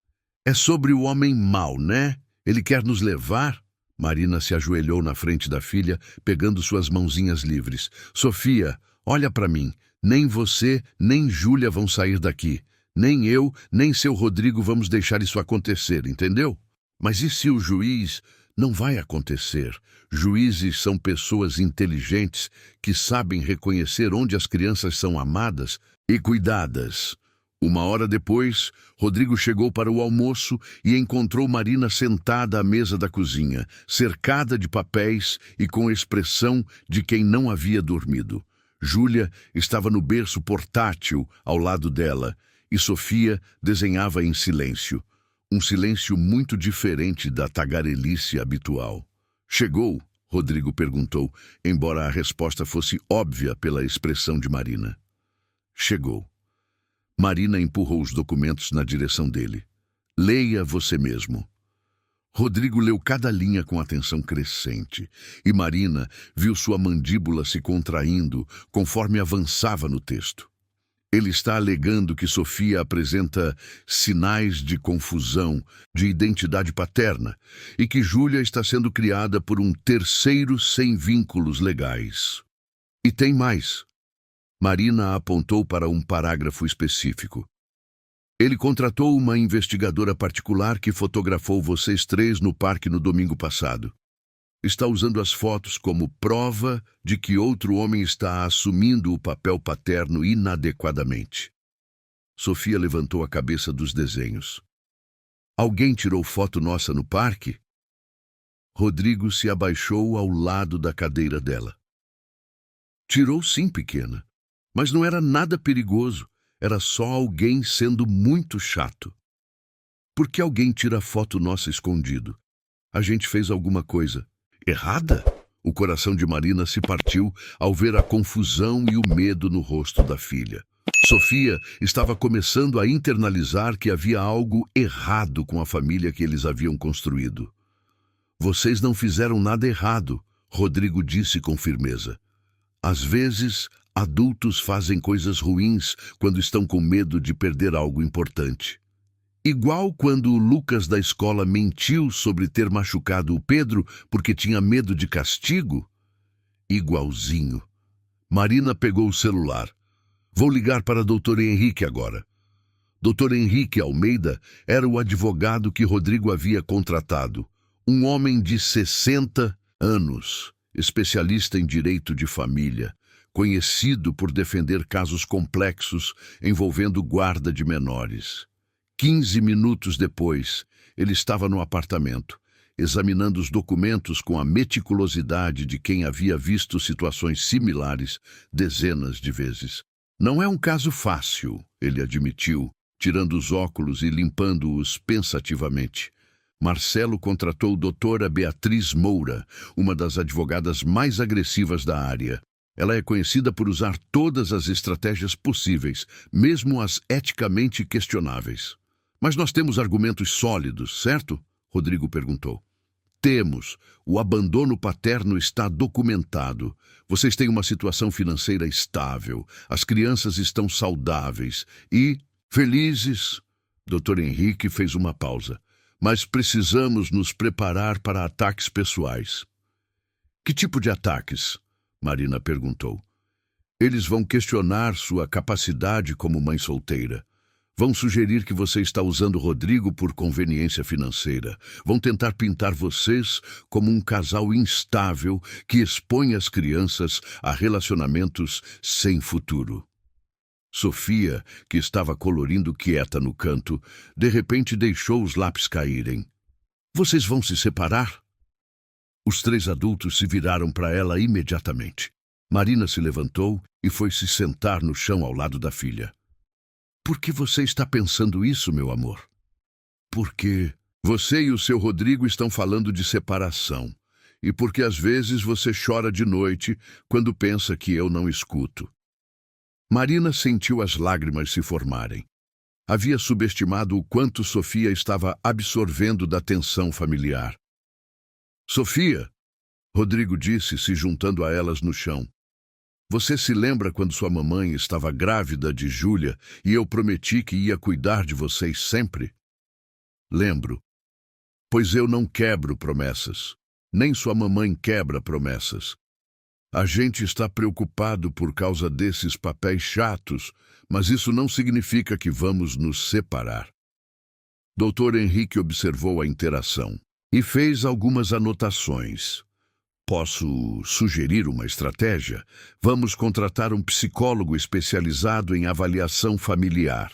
É sobre o homem mau, né? Ele quer nos levar? Marina se ajoelhou na frente da filha, pegando suas mãozinhas livres. Sofia, olha para mim. Nem você, nem Júlia vão sair daqui. Nem eu, nem seu Rodrigo vamos deixar isso acontecer, entendeu? Mas e se o juiz... Não vai acontecer. Juízes são pessoas inteligentes que sabem reconhecer onde as crianças são amadas e cuidadas. 1 hora depois, Rodrigo chegou para o almoço e encontrou Marina sentada à mesa da cozinha, cercada de papéis e com expressão de quem não havia dormido. Júlia estava no berço portátil ao lado dela e Sofia desenhava em silêncio. Um silêncio muito diferente da tagarelice habitual. Chegou? Rodrigo perguntou, embora a resposta fosse óbvia pela expressão de Marina. Chegou. Marina empurrou os documentos na direção dele. Leia você mesmo. Rodrigo leu cada linha com atenção crescente, e Marina viu sua mandíbula se contraindo conforme avançava no texto. Ele está alegando que Sofia apresenta sinais de confusão de identidade paterna e que Júlia está sendo criada por um terceiro sem vínculos legais. E tem mais. Marina apontou para um parágrafo específico. Ele contratou uma investigadora particular que fotografou vocês três no parque no domingo passado. Está usando as fotos como prova de que outro homem está assumindo o papel paterno inadequadamente. Sofia levantou a cabeça dos desenhos. Alguém tirou foto nossa no parque? Rodrigo se abaixou ao lado da cadeira dela. Tirou sim, pequena. Mas não era nada perigoso. Era só alguém sendo muito chato. Por que alguém tira foto nossa escondido? A gente fez alguma coisa errada? O coração de Marina se partiu ao ver a confusão e o medo no rosto da filha. Sofia estava começando a internalizar que havia algo errado com a família que eles haviam construído. Vocês não fizeram nada errado, Rodrigo disse com firmeza. Às vezes, adultos fazem coisas ruins quando estão com medo de perder algo importante. Igual quando o Lucas da escola mentiu sobre ter machucado o Pedro porque tinha medo de castigo. Igualzinho. Marina pegou o celular. Vou ligar para o Dr. Henrique agora. Dr. Henrique Almeida era o advogado que Rodrigo havia contratado. Um homem de 60 anos, especialista em direito de família, conhecido por defender casos complexos envolvendo guarda de menores. 15 minutos depois, ele estava no apartamento, examinando os documentos com a meticulosidade de quem havia visto situações similares dezenas de vezes. Não é um caso fácil, ele admitiu, tirando os óculos e limpando-os pensativamente. Marcelo contratou doutora Beatriz Moura, uma das advogadas mais agressivas da área. Ela é conhecida por usar todas as estratégias possíveis, mesmo as eticamente questionáveis. Mas nós temos argumentos sólidos, certo? Rodrigo perguntou. Temos. O abandono paterno está documentado. Vocês têm uma situação financeira estável. As crianças estão saudáveis e felizes. Dr. Henrique fez uma pausa. Mas precisamos nos preparar para ataques pessoais. Que tipo de ataques? Marina perguntou. Eles vão questionar sua capacidade como mãe solteira. Vão sugerir que você está usando Rodrigo por conveniência financeira. Vão tentar pintar vocês como um casal instável que expõe as crianças a relacionamentos sem futuro. Sofia, que estava colorindo quieta no canto, de repente deixou os lápis caírem. Vocês vão se separar? Os três adultos se viraram para ela imediatamente. Marina se levantou e foi se sentar no chão ao lado da filha. Por que você está pensando isso, meu amor? Porque você e o seu Rodrigo estão falando de separação. E porque às vezes você chora de noite quando pensa que eu não escuto. Marina sentiu as lágrimas se formarem. Havia subestimado o quanto Sofia estava absorvendo da tensão familiar. Sofia, Rodrigo disse, se juntando a elas no chão. Você se lembra quando sua mamãe estava grávida de Júlia e eu prometi que ia cuidar de vocês sempre? Lembro. Pois eu não quebro promessas. Nem sua mamãe quebra promessas. A gente está preocupado por causa desses papéis chatos, mas isso não significa que vamos nos separar. Dr. Henrique observou a interação e fez algumas anotações. Posso sugerir uma estratégia? Vamos contratar um psicólogo especializado em avaliação familiar.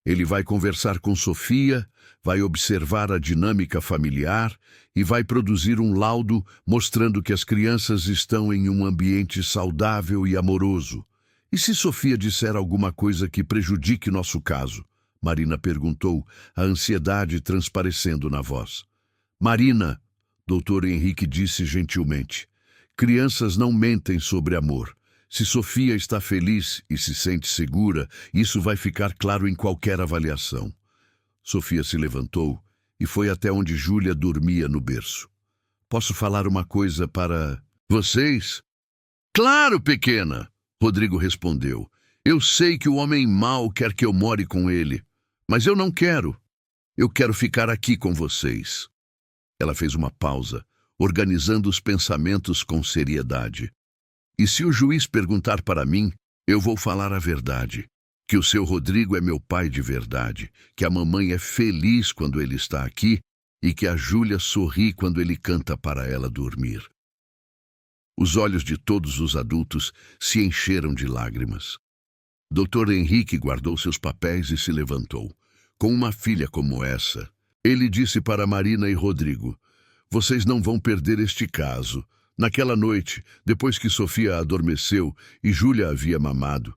Ele vai conversar com Sofia, vai observar a dinâmica familiar e vai produzir um laudo mostrando que as crianças estão em um ambiente saudável e amoroso. E se Sofia disser alguma coisa que prejudique nosso caso? Marina perguntou, a ansiedade transparecendo na voz. Marina, Dr. Henrique disse gentilmente, crianças não mentem sobre amor. Se Sofia está feliz e se sente segura, isso vai ficar claro em qualquer avaliação. Sofia se levantou e foi até onde Júlia dormia no berço. Posso falar uma coisa para vocês? Claro, pequena, Rodrigo respondeu. Eu sei que o homem mau quer que eu more com ele, mas eu não quero. Eu quero ficar aqui com vocês. Ela fez uma pausa, organizando os pensamentos com seriedade. E se o juiz perguntar para mim, eu vou falar a verdade. Que o seu Rodrigo é meu pai de verdade, que a mamãe é feliz quando ele está aqui e que a Júlia sorri quando ele canta para ela dormir. Os olhos de todos os adultos se encheram de lágrimas. Dr. Henrique guardou seus papéis e se levantou. Com uma filha como essa, ele disse para Marina e Rodrigo: vocês não vão perder este caso. Naquela noite, depois que Sofia adormeceu e Júlia havia mamado,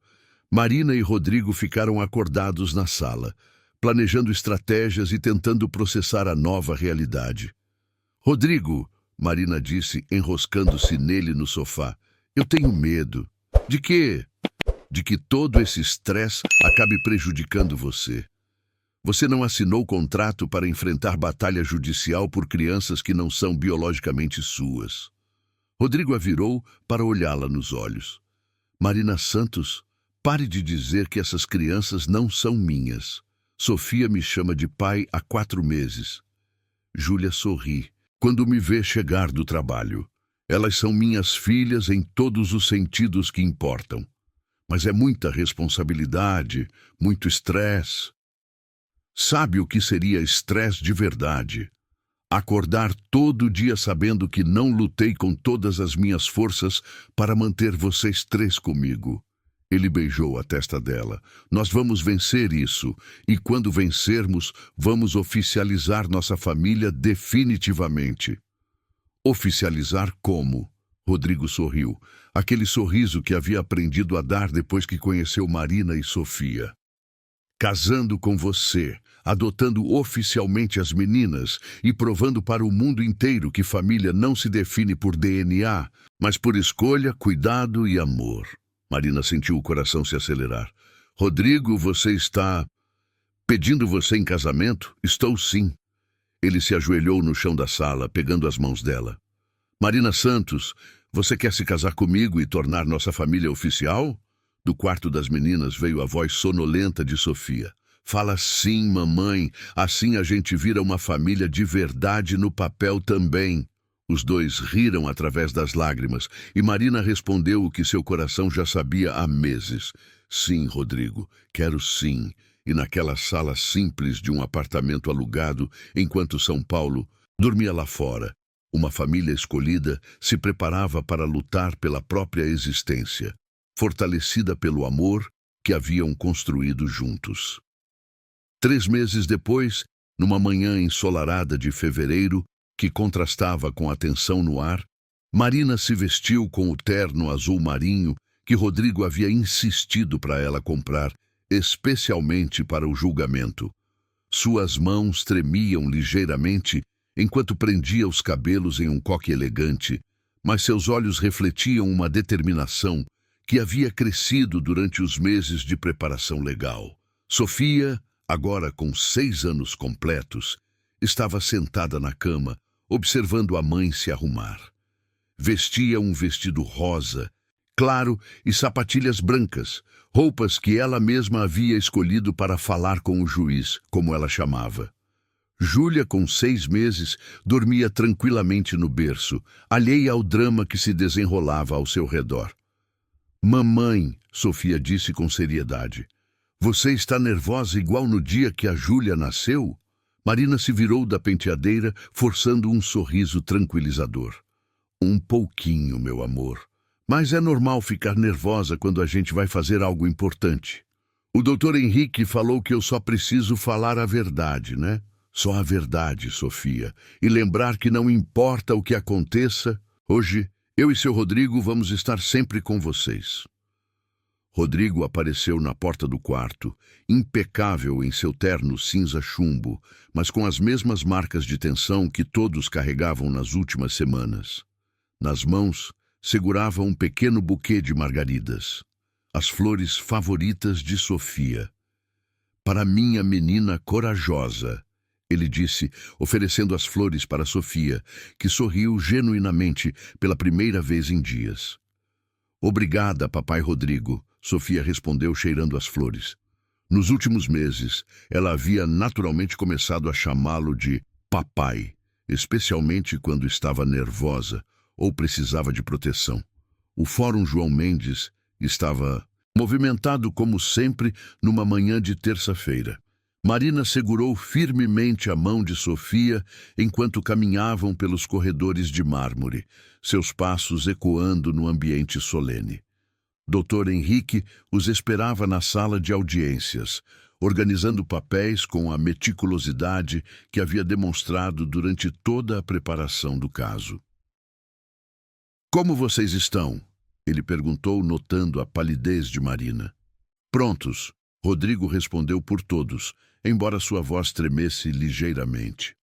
Marina e Rodrigo ficaram acordados na sala, planejando estratégias e tentando processar a nova realidade. Rodrigo, Marina disse, enroscando-se nele no sofá, eu tenho medo. De quê? De que todo esse estresse acabe prejudicando você. Você não assinou contrato para enfrentar batalha judicial por crianças que não são biologicamente suas. Rodrigo a virou para olhá-la nos olhos. Marina Santos, pare de dizer que essas crianças não são minhas. Sofia me chama de pai há 4 meses. Júlia sorri quando me vê chegar do trabalho. Elas são minhas filhas em todos os sentidos que importam. Mas é muita responsabilidade, muito estresse. Sabe o que seria estresse de verdade? Acordar todo dia sabendo que não lutei com todas as minhas forças para manter vocês 3 comigo. Ele beijou a testa dela. Nós vamos vencer isso, e quando vencermos, vamos oficializar nossa família definitivamente. Oficializar como? Rodrigo sorriu. Aquele sorriso que havia aprendido a dar depois que conheceu Marina e Sofia. Casando com você, adotando oficialmente as meninas e provando para o mundo inteiro que família não se define por DNA, mas por escolha, cuidado e amor. Marina sentiu o coração se acelerar. Rodrigo, você está pedindo você em casamento? Estou sim. Ele se ajoelhou no chão da sala, pegando as mãos dela. Marina Santos, você quer se casar comigo e tornar nossa família oficial? Do quarto das meninas veio a voz sonolenta de Sofia. Fala sim, mamãe, assim a gente vira uma família de verdade no papel também. Os dois riram através das lágrimas e Marina respondeu o que seu coração já sabia há meses. Sim, Rodrigo, quero sim. E naquela sala simples de um apartamento alugado, enquanto São Paulo dormia lá fora, uma família escolhida se preparava para lutar pela própria existência, fortalecida pelo amor que haviam construído juntos. 3 meses depois, numa manhã ensolarada de fevereiro, que contrastava com a tensão no ar, Marina se vestiu com o terno azul marinho que Rodrigo havia insistido para ela comprar, especialmente para o julgamento. Suas mãos tremiam ligeiramente enquanto prendia os cabelos em um coque elegante, mas seus olhos refletiam uma determinação que havia crescido durante os meses de preparação legal. Sofia, agora com 6 anos completos, estava sentada na cama, observando a mãe se arrumar. Vestia um vestido rosa, claro, e sapatilhas brancas, roupas que ela mesma havia escolhido para falar com o juiz, como ela chamava. Júlia, com 6 meses, dormia tranquilamente no berço, alheia ao drama que se desenrolava ao seu redor. Mamãe, Sofia disse com seriedade, você está nervosa igual no dia que a Júlia nasceu? Marina se virou da penteadeira, forçando um sorriso tranquilizador. Um pouquinho, meu amor. Mas é normal ficar nervosa quando a gente vai fazer algo importante. O Dr. Henrique falou que eu só preciso falar a verdade, né? Só a verdade, Sofia. E lembrar que não importa o que aconteça, hoje eu e seu Rodrigo vamos estar sempre com vocês. Rodrigo apareceu na porta do quarto, impecável em seu terno cinza chumbo, mas com as mesmas marcas de tensão que todos carregavam nas últimas semanas. Nas mãos, segurava um pequeno buquê de margaridas, as flores favoritas de Sofia. Para minha menina corajosa, ele disse, oferecendo as flores para Sofia, que sorriu genuinamente pela primeira vez em dias. Obrigada, papai Rodrigo, Sofia respondeu, cheirando as flores. Nos últimos meses, ela havia naturalmente começado a chamá-lo de papai, especialmente quando estava nervosa ou precisava de proteção. O Fórum João Mendes estava movimentado como sempre numa manhã de terça-feira. Marina segurou firmemente a mão de Sofia enquanto caminhavam pelos corredores de mármore, seus passos ecoando no ambiente solene. Dr. Henrique os esperava na sala de audiências, organizando papéis com a meticulosidade que havia demonstrado durante toda a preparação do caso. "Como vocês estão?" ele perguntou, notando a palidez de Marina. "Prontos", Rodrigo respondeu por todos, embora sua voz tremesse ligeiramente.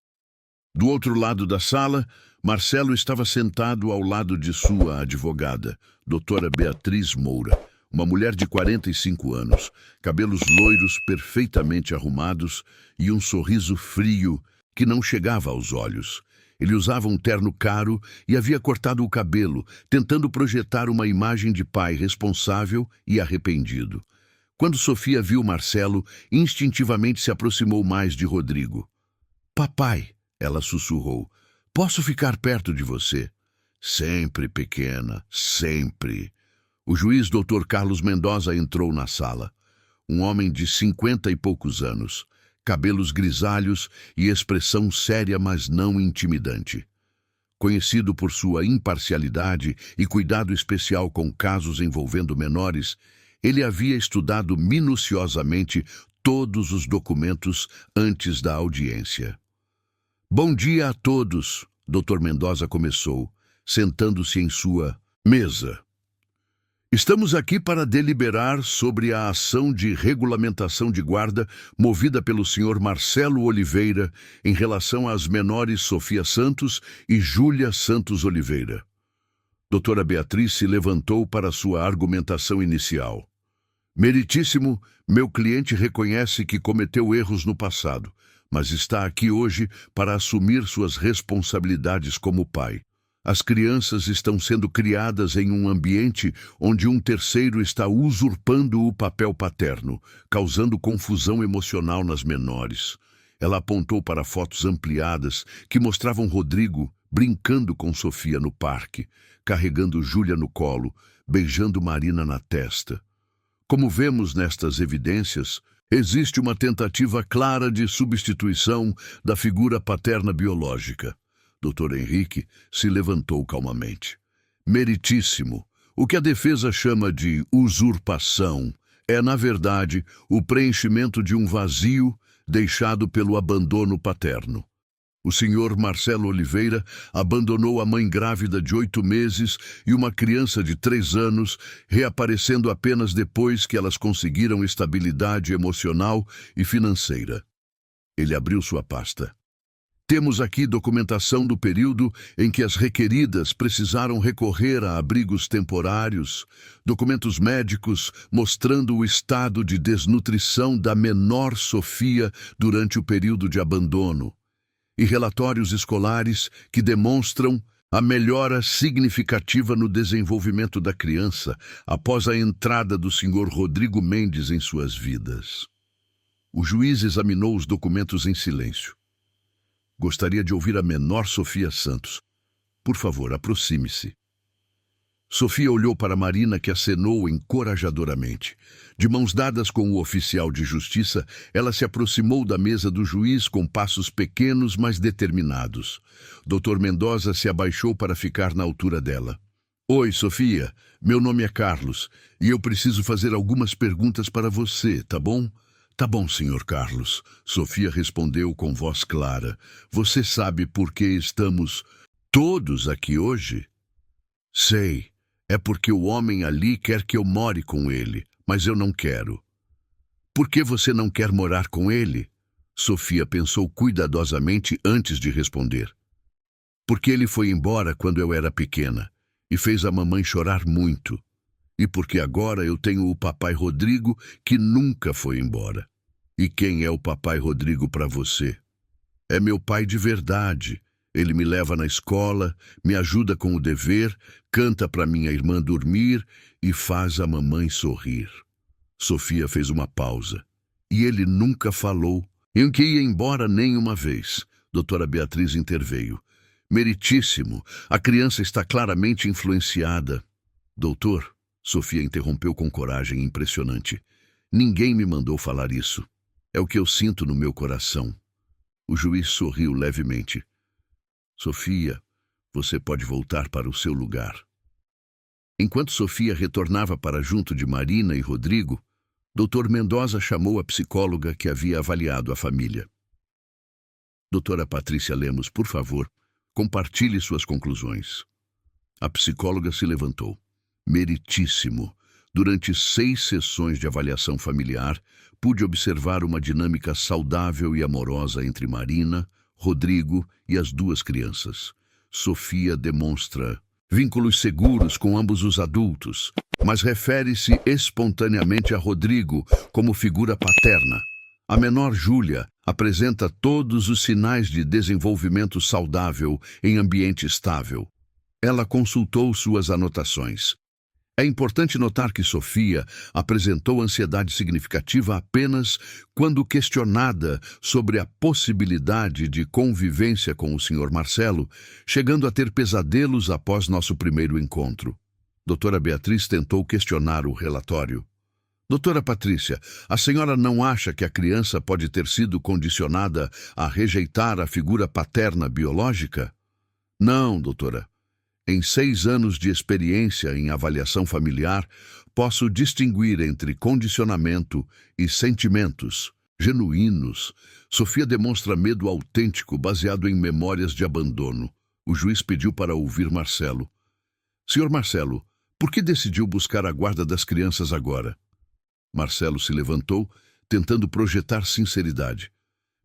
Do outro lado da sala, Marcelo estava sentado ao lado de sua advogada, doutora Beatriz Moura, uma mulher de 45 anos, cabelos loiros perfeitamente arrumados e um sorriso frio que não chegava aos olhos. Ele usava um terno caro e havia cortado o cabelo, tentando projetar uma imagem de pai responsável e arrependido. Quando Sofia viu Marcelo, instintivamente se aproximou mais de Rodrigo. "Papai", ela sussurrou, "posso ficar perto de você?" "Sempre, pequena, sempre." O juiz Dr. Carlos Mendoza entrou na sala. Um homem de 50 e poucos anos, cabelos grisalhos e expressão séria, mas não intimidante. Conhecido por sua imparcialidade e cuidado especial com casos envolvendo menores, ele havia estudado minuciosamente todos os documentos antes da audiência. "Bom dia a todos", Dr. Mendoza começou, sentando-se em sua mesa. "Estamos aqui para deliberar sobre a ação de regulamentação de guarda movida pelo Sr. Marcelo Oliveira em relação às menores Sofia Santos e Júlia Santos Oliveira." Doutora Beatriz se levantou para sua argumentação inicial. "Meritíssimo, meu cliente reconhece que cometeu erros no passado, mas está aqui hoje para assumir suas responsabilidades como pai. As crianças estão sendo criadas em um ambiente onde um terceiro está usurpando o papel paterno, causando confusão emocional nas menores." Ela apontou para fotos ampliadas que mostravam Rodrigo brincando com Sofia no parque, carregando Júlia no colo, beijando Marina na testa. "Como vemos nestas evidências, existe uma tentativa clara de substituição da figura paterna biológica." Dr. Henrique se levantou calmamente. "Meritíssimo, o que a defesa chama de usurpação é, na verdade, o preenchimento de um vazio deixado pelo abandono paterno. O senhor Marcelo Oliveira abandonou a mãe grávida de 8 meses e uma criança de 3 anos, reaparecendo apenas depois que elas conseguiram estabilidade emocional e financeira." Ele abriu sua pasta. "Temos aqui documentação do período em que as requeridas precisaram recorrer a abrigos temporários, documentos médicos mostrando o estado de desnutrição da menor Sofia durante o período de abandono, e relatórios escolares que demonstram a melhora significativa no desenvolvimento da criança após a entrada do Sr. Rodrigo Mendes em suas vidas." O juiz examinou os documentos em silêncio. "Gostaria de ouvir a menor Sofia Santos. Por favor, aproxime-se." Sofia olhou para Marina, que acenou encorajadoramente. De mãos dadas com o oficial de justiça, ela se aproximou da mesa do juiz com passos pequenos, mas determinados. Dr. Mendoza se abaixou para ficar na altura dela. "Oi, Sofia. Meu nome é Carlos, e eu preciso fazer algumas perguntas para você, tá bom?" "Tá bom, Sr. Carlos", Sofia respondeu com voz clara. "Você sabe por que estamos todos aqui hoje?" "Sei. É porque o homem ali quer que eu more com ele, mas eu não quero." "Por que você não quer morar com ele?" Sofia pensou cuidadosamente antes de responder. "Porque ele foi embora quando eu era pequena e fez a mamãe chorar muito. E porque agora eu tenho o papai Rodrigo, que nunca foi embora." "E quem é o papai Rodrigo para você?" "É meu pai de verdade. Ele me leva na escola, me ajuda com o dever, canta para minha irmã dormir e faz a mamãe sorrir. Sofia fez uma pausa. E ele nunca falou, em que ia embora nem uma vez. Doutora Beatriz interveio. Meritíssimo, a criança está claramente influenciada. Doutor, Sofia interrompeu com coragem impressionante. Ninguém me mandou falar isso. É o que eu sinto no meu coração. O juiz sorriu levemente. Sofia, você pode voltar para o seu lugar. Enquanto Sofia retornava para junto de Marina e Rodrigo, Dr. Mendoza chamou a psicóloga que havia avaliado a família. Doutora Patrícia Lemos, por favor, compartilhe suas conclusões. A psicóloga se levantou. Meritíssimo. Durante 6 sessões de avaliação familiar, pude observar uma dinâmica saudável e amorosa entre Marina, Rodrigo e as 2 crianças. Sofia demonstra vínculos seguros com ambos os adultos, mas refere-se espontaneamente a Rodrigo como figura paterna. A menor Júlia apresenta todos os sinais de desenvolvimento saudável em ambiente estável. Ela consultou suas anotações. É importante notar que Sofia apresentou ansiedade significativa apenas quando questionada sobre a possibilidade de convivência com o Sr. Marcelo, chegando a ter pesadelos após nosso primeiro encontro. Doutora Beatriz tentou questionar o relatório. Doutora Patrícia, a senhora não acha que a criança pode ter sido condicionada a rejeitar a figura paterna biológica? Não, doutora. Em 6 anos de experiência em avaliação familiar, posso distinguir entre condicionamento e sentimentos genuínos. Sofia demonstra medo autêntico baseado em memórias de abandono. O juiz pediu para ouvir Marcelo. Senhor Marcelo, por que decidiu buscar a guarda das crianças agora? Marcelo se levantou, tentando projetar sinceridade.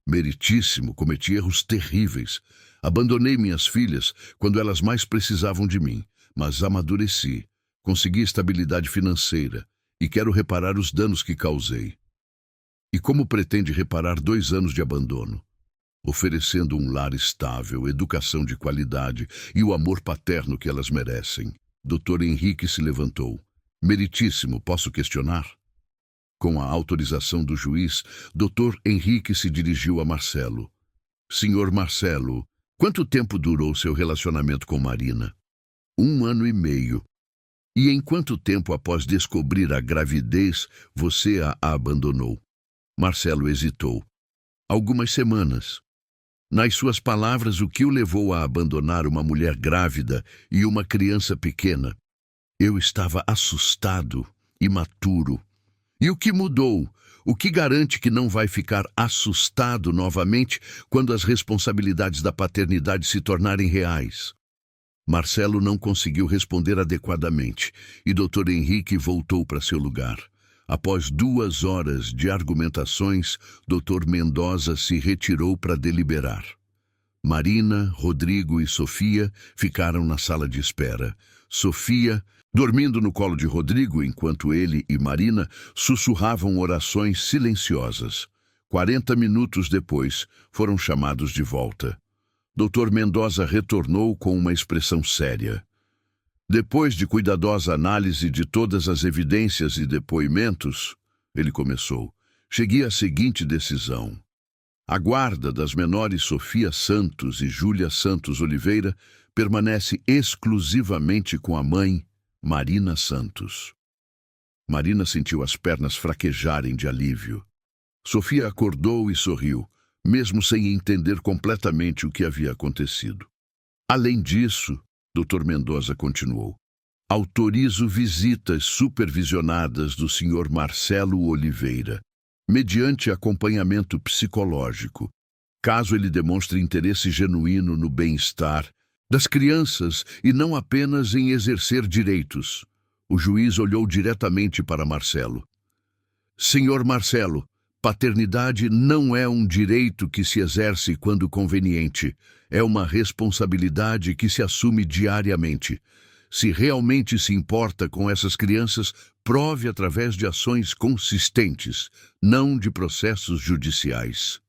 Meritíssimo, cometi erros terríveis. Abandonei minhas filhas quando elas mais precisavam de mim, mas amadureci, consegui estabilidade financeira e quero reparar os danos que causei. E como pretende reparar 2 anos de abandono? Oferecendo um lar estável, educação de qualidade e o amor paterno que elas merecem. Dr. Henrique se levantou. Meritíssimo, posso questionar? Com a autorização do juiz, Dr. Henrique se dirigiu a Marcelo. Senhor Marcelo, quanto tempo durou seu relacionamento com Marina? 1 ano e meio. E em quanto tempo após descobrir a gravidez, você a abandonou? Marcelo hesitou. Algumas semanas. Nas suas palavras, o que o levou a abandonar uma mulher grávida e uma criança pequena? Eu estava assustado, imaturo. E o que mudou? O que garante que não vai ficar assustado novamente quando as responsabilidades da paternidade se tornarem reais? Marcelo não conseguiu responder adequadamente e Dr. Henrique voltou para seu lugar. Após 2 horas de argumentações, Dr. Mendoza se retirou para deliberar. Marina, Rodrigo e Sofia ficaram na sala de espera. Sofia, dormindo no colo de Rodrigo, enquanto ele e Marina sussurravam orações silenciosas. 40 minutos depois, foram chamados de volta. Dr. Mendoza retornou com uma expressão séria. Depois de cuidadosa análise de todas as evidências e depoimentos, ele começou, cheguei à seguinte decisão. A guarda das menores Sofia Santos e Júlia Santos Oliveira permanece exclusivamente com a mãe, Marina Santos. Marina sentiu as pernas fraquejarem de alívio. Sofia acordou e sorriu, mesmo sem entender completamente o que havia acontecido. Além disso, Dr. Mendoza continuou, autorizo visitas supervisionadas do Sr. Marcelo Oliveira, mediante acompanhamento psicológico, caso ele demonstre interesse genuíno no bem-estar das crianças e não apenas em exercer direitos. O juiz olhou diretamente para Marcelo. Senhor Marcelo, paternidade não é um direito que se exerce quando conveniente. É uma responsabilidade que se assume diariamente. Se realmente se importa com essas crianças, prove através de ações consistentes, não de processos judiciais.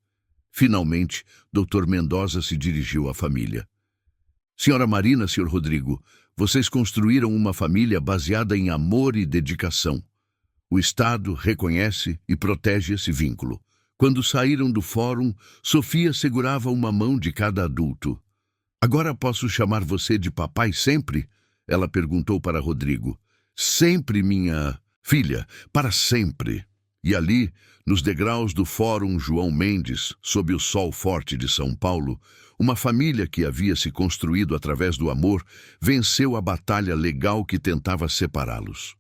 Finalmente, Dr. Mendoza se dirigiu à família. Senhora Marina, senhor Rodrigo, vocês construíram uma família baseada em amor e dedicação. O Estado reconhece e protege esse vínculo. Quando saíram do fórum, Sofia segurava uma mão de cada adulto. Agora posso chamar você de papai sempre? Ela perguntou para Rodrigo. Sempre, minha filha, para sempre. E ali, nos degraus do Fórum João Mendes, sob o sol forte de São Paulo, uma família que havia se construído através do amor venceu a batalha legal que tentava separá-los.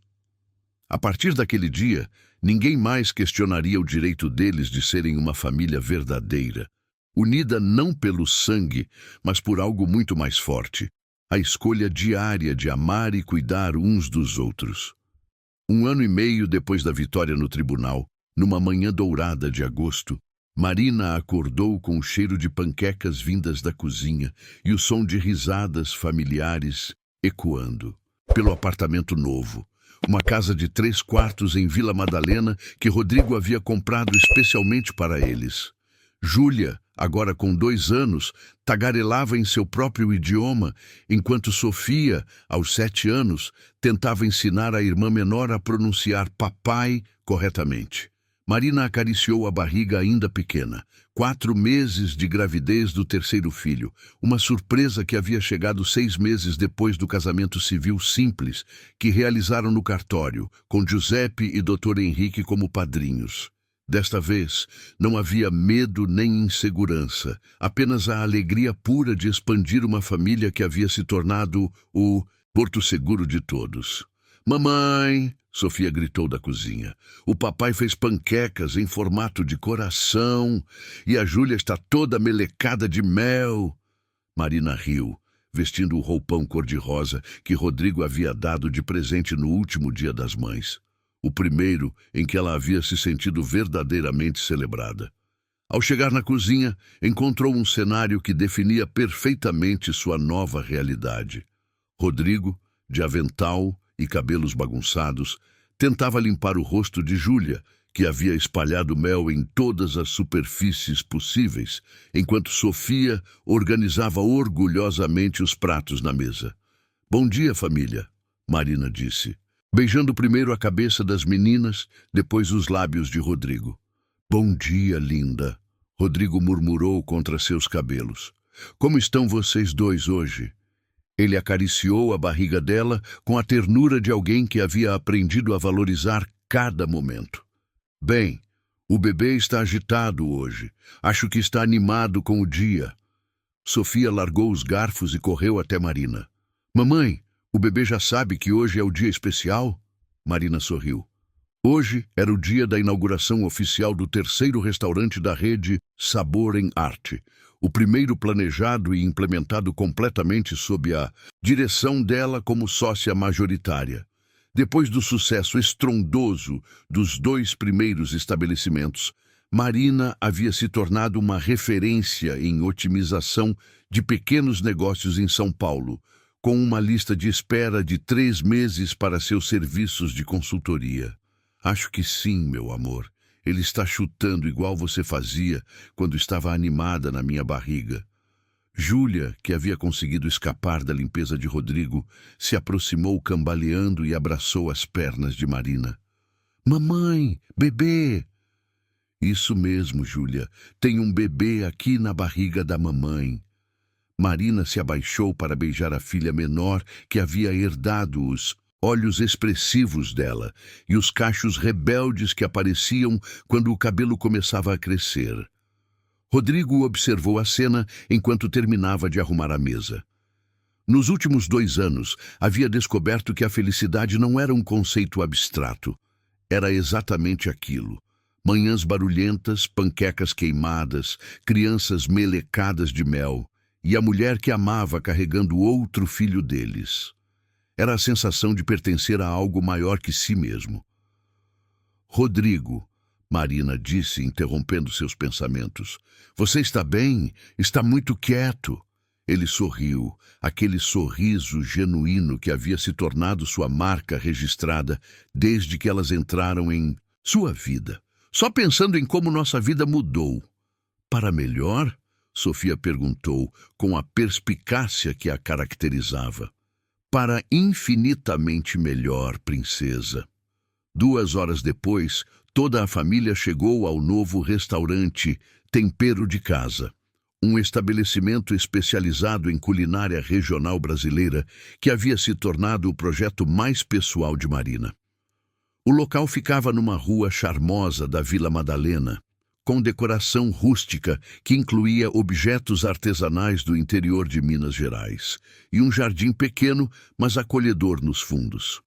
A partir daquele dia, ninguém mais questionaria o direito deles de serem uma família verdadeira, unida não pelo sangue, mas por algo muito mais forte, a escolha diária de amar e cuidar uns dos outros. 1 ano e meio depois da vitória no tribunal, numa manhã dourada de agosto, Marina acordou com o cheiro de panquecas vindas da cozinha e o som de risadas familiares ecoando pelo apartamento novo. Uma casa de 3 quartos em Vila Madalena que Rodrigo havia comprado especialmente para eles. Júlia, agora com 2 anos, tagarelava em seu próprio idioma, enquanto Sofia, aos 7 anos, tentava ensinar a irmã menor a pronunciar papai corretamente. Marina acariciou a barriga ainda pequena, 4 meses de gravidez do 3º filho, uma surpresa que havia chegado 6 meses depois do casamento civil simples que realizaram no cartório, com Giuseppe e Dr. Henrique como padrinhos. Desta vez, não havia medo nem insegurança, apenas a alegria pura de expandir uma família que havia se tornado o porto seguro de todos. Mamãe! Sofia gritou da cozinha. O papai fez panquecas em formato de coração e a Júlia está toda melecada de mel. Marina riu, vestindo o roupão cor-de-rosa que Rodrigo havia dado de presente no último Dia das Mães. O primeiro em que ela havia se sentido verdadeiramente celebrada. Ao chegar na cozinha, encontrou um cenário que definia perfeitamente sua nova realidade. Rodrigo, de avental e cabelos bagunçados, tentava limpar o rosto de Júlia, que havia espalhado mel em todas as superfícies possíveis, enquanto Sofia organizava orgulhosamente os pratos na mesa. Bom dia, família, Marina disse, beijando primeiro a cabeça das meninas, depois os lábios de Rodrigo. Bom dia, linda, Rodrigo murmurou contra seus cabelos. Como estão vocês dois hoje? Ele acariciou a barriga dela com a ternura de alguém que havia aprendido a valorizar cada momento. Bem, o bebê está agitado hoje. Acho que está animado com o dia. Sofia largou os garfos e correu até Marina. Mamãe, o bebê já sabe que hoje é o dia especial? Marina sorriu. Hoje era o dia da inauguração oficial do 3º restaurante da rede Sabor em Arte. O primeiro planejado e implementado completamente sob a direção dela como sócia majoritária. Depois do sucesso estrondoso dos 2 primeiros estabelecimentos, Marina havia se tornado uma referência em otimização de pequenos negócios em São Paulo, com uma lista de espera de 3 meses para seus serviços de consultoria. Acho que sim, meu amor. Ele está chutando igual você fazia quando estava animada na minha barriga. Júlia, que havia conseguido escapar da limpeza de Rodrigo, se aproximou cambaleando e abraçou as pernas de Marina. Mamãe, bebê! Isso mesmo, Júlia. Tem um bebê aqui na barriga da mamãe. Marina se abaixou para beijar a filha menor que havia herdado os olhos expressivos dela e os cachos rebeldes que apareciam quando o cabelo começava a crescer. Rodrigo observou a cena enquanto terminava de arrumar a mesa. Nos últimos 2 anos, havia descoberto que a felicidade não era um conceito abstrato. Era exatamente aquilo. Manhãs barulhentas, panquecas queimadas, crianças melecadas de mel e a mulher que amava carregando outro filho deles. Era a sensação de pertencer a algo maior que si mesmo. Rodrigo, Marina disse, interrompendo seus pensamentos. Você está bem? Está muito quieto. Ele sorriu, aquele sorriso genuíno que havia se tornado sua marca registrada desde que elas entraram em sua vida. Só pensando em como nossa vida mudou. Para melhor? Sofia perguntou, com a perspicácia que a caracterizava. Para infinitamente melhor, princesa. 2 horas depois, toda a família chegou ao novo restaurante Tempero de Casa, um estabelecimento especializado em culinária regional brasileira que havia se tornado o projeto mais pessoal de Marina. O local ficava numa rua charmosa da Vila Madalena, com decoração rústica que incluía objetos artesanais do interior de Minas Gerais e um jardim pequeno, mas acolhedor nos fundos.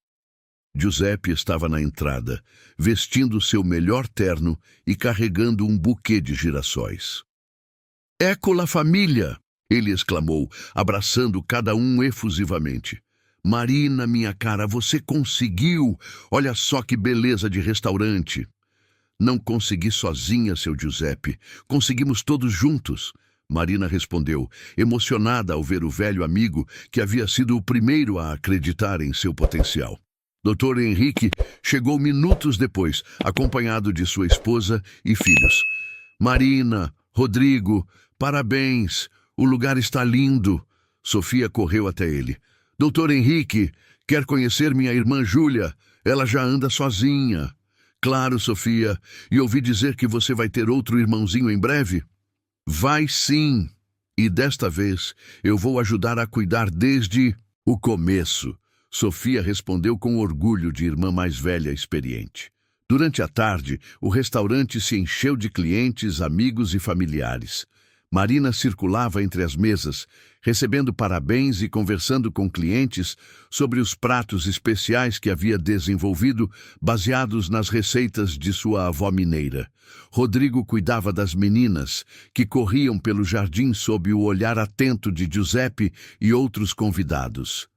Giuseppe estava na entrada, vestindo seu melhor terno e carregando um buquê de girassóis. «Ecco la família!» ele exclamou, abraçando cada um efusivamente. «Marina, minha cara, você conseguiu! Olha só que beleza de restaurante!» «Não consegui sozinha, seu Giuseppe. Conseguimos todos juntos!» Marina respondeu, emocionada ao ver o velho amigo que havia sido o primeiro a acreditar em seu potencial. Dr. Henrique chegou minutos depois, acompanhado de sua esposa e filhos. «Marina, Rodrigo, parabéns! O lugar está lindo!» Sofia correu até ele. «Dr. Henrique, quer conhecer minha irmã Júlia? Ela já anda sozinha.» «Claro, Sofia. E ouvi dizer que você vai ter outro irmãozinho em breve?» «Vai sim. E desta vez eu vou ajudar a cuidar desde o começo.» Sofia respondeu com orgulho de irmã mais velha e experiente. Durante a tarde, o restaurante se encheu de clientes, amigos e familiares. Marina circulava entre as mesas, recebendo parabéns e conversando com clientes sobre os pratos especiais que havia desenvolvido, baseados nas receitas de sua avó mineira. Rodrigo cuidava das meninas, que corriam pelo jardim sob o olhar atento de Giuseppe e outros convidados.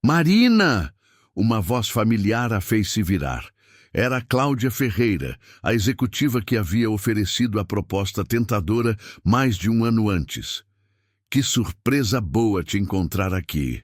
«Marina!» Uma voz familiar a fez se virar. Era Cláudia Ferreira, a executiva que havia oferecido a proposta tentadora mais de um ano antes. «Que surpresa boa te encontrar aqui!»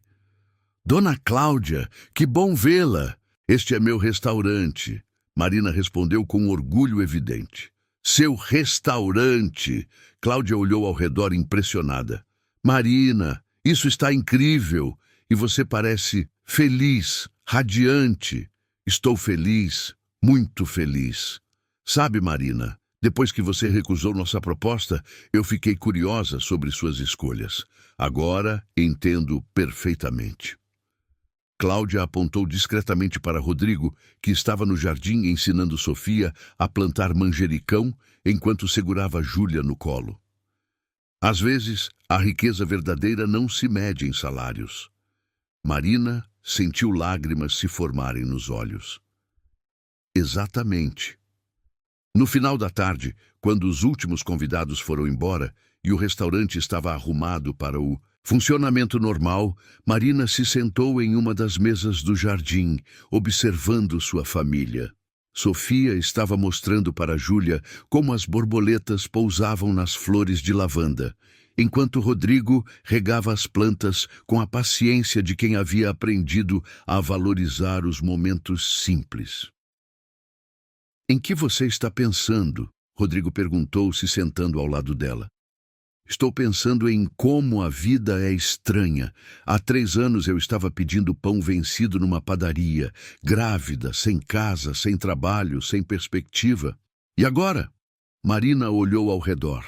«Dona Cláudia, que bom vê-la! Este é meu restaurante!» Marina respondeu com orgulho evidente. «Seu restaurante!» Cláudia olhou ao redor impressionada. «Marina, isso está incrível! E você parece feliz, radiante.» «Estou feliz, muito feliz. Sabe, Marina, depois que você recusou nossa proposta, eu fiquei curiosa sobre suas escolhas. Agora entendo perfeitamente.» Cláudia apontou discretamente para Rodrigo, que estava no jardim ensinando Sofia a plantar manjericão enquanto segurava Júlia no colo. Às vezes, a riqueza verdadeira não se mede em salários. Marina sentiu lágrimas se formarem nos olhos. Exatamente. No final da tarde, quando os últimos convidados foram embora e o restaurante estava arrumado para o funcionamento normal, Marina se sentou em uma das mesas do jardim, observando sua família. Sofia estava mostrando para Júlia como as borboletas pousavam nas flores de lavanda, enquanto Rodrigo regava as plantas com a paciência de quem havia aprendido a valorizar os momentos simples. «Em que você está pensando?» Rodrigo perguntou, se sentando ao lado dela. «Estou pensando em como a vida é estranha. Há 3 anos eu estava pedindo pão vencido numa padaria, grávida, sem casa, sem trabalho, sem perspectiva. E agora?» Marina olhou ao redor.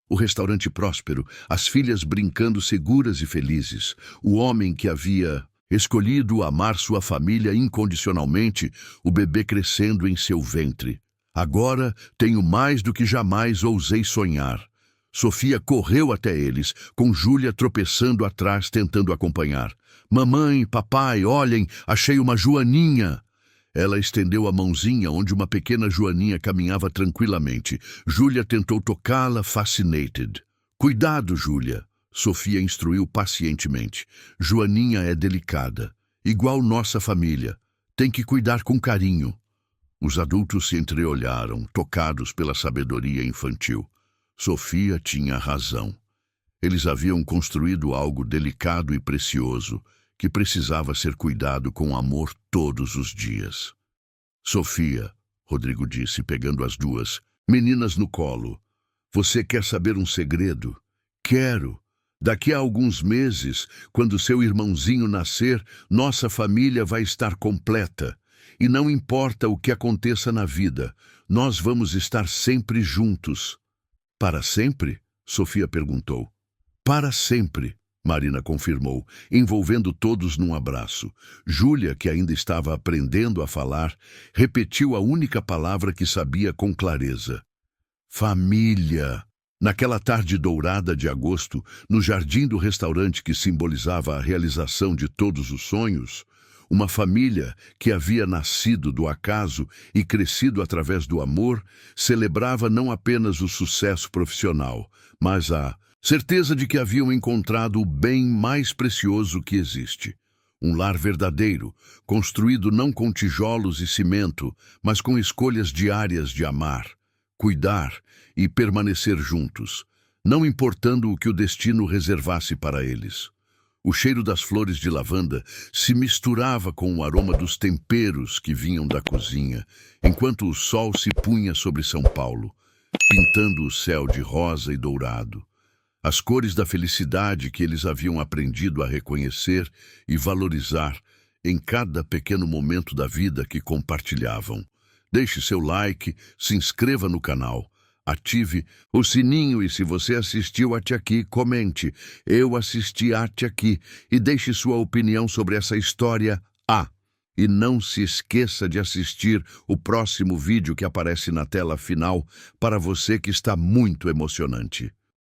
O restaurante próspero, as filhas brincando seguras e felizes, o homem que havia escolhido amar sua família incondicionalmente, o bebê crescendo em seu ventre. «Agora tenho mais do que jamais ousei sonhar.» Sofia correu até eles, com Júlia tropeçando atrás, tentando acompanhar. «Mamãe, papai, olhem, achei uma joaninha!» Ela estendeu a mãozinha onde uma pequena joaninha caminhava tranquilamente. Júlia tentou tocá-la, fascinated. «Cuidado, Júlia!» Sofia instruiu pacientemente. «Joaninha é delicada, igual nossa família. Tem que cuidar com carinho.» Os adultos se entreolharam, tocados pela sabedoria infantil. Sofia tinha razão. Eles haviam construído algo delicado e precioso, que precisava ser cuidado com amor todos os dias. «Sofia», Rodrigo disse, pegando as duas meninas no colo, «você quer saber um segredo? Quero. Daqui a alguns meses, quando seu irmãozinho nascer, nossa família vai estar completa. E não importa o que aconteça na vida, nós vamos estar sempre juntos. Para sempre? Sofia perguntou. Para sempre, Marina confirmou, envolvendo todos num abraço. Júlia, que ainda estava aprendendo a falar, repetiu a única palavra que sabia com clareza. Família. Naquela tarde dourada de agosto, no jardim do restaurante que simbolizava a realização de todos os sonhos, uma família que havia nascido do acaso e crescido através do amor, celebrava não apenas o sucesso profissional, mas a certeza de que haviam encontrado o bem mais precioso que existe. Um lar verdadeiro, construído não com tijolos e cimento, mas com escolhas diárias de amar, cuidar e permanecer juntos, não importando o que o destino reservasse para eles. O cheiro das flores de lavanda se misturava com o aroma dos temperos que vinham da cozinha, enquanto o sol se punha sobre São Paulo, pintando o céu de rosa e dourado. As cores da felicidade que eles haviam aprendido a reconhecer e valorizar em cada pequeno momento da vida que compartilhavam. Deixe seu like, se inscreva no canal, ative o sininho e se você assistiu até aqui, comente. Eu assisti até aqui e deixe sua opinião sobre essa história. E não se esqueça de assistir o próximo vídeo que aparece na tela final para você que está muito emocionante.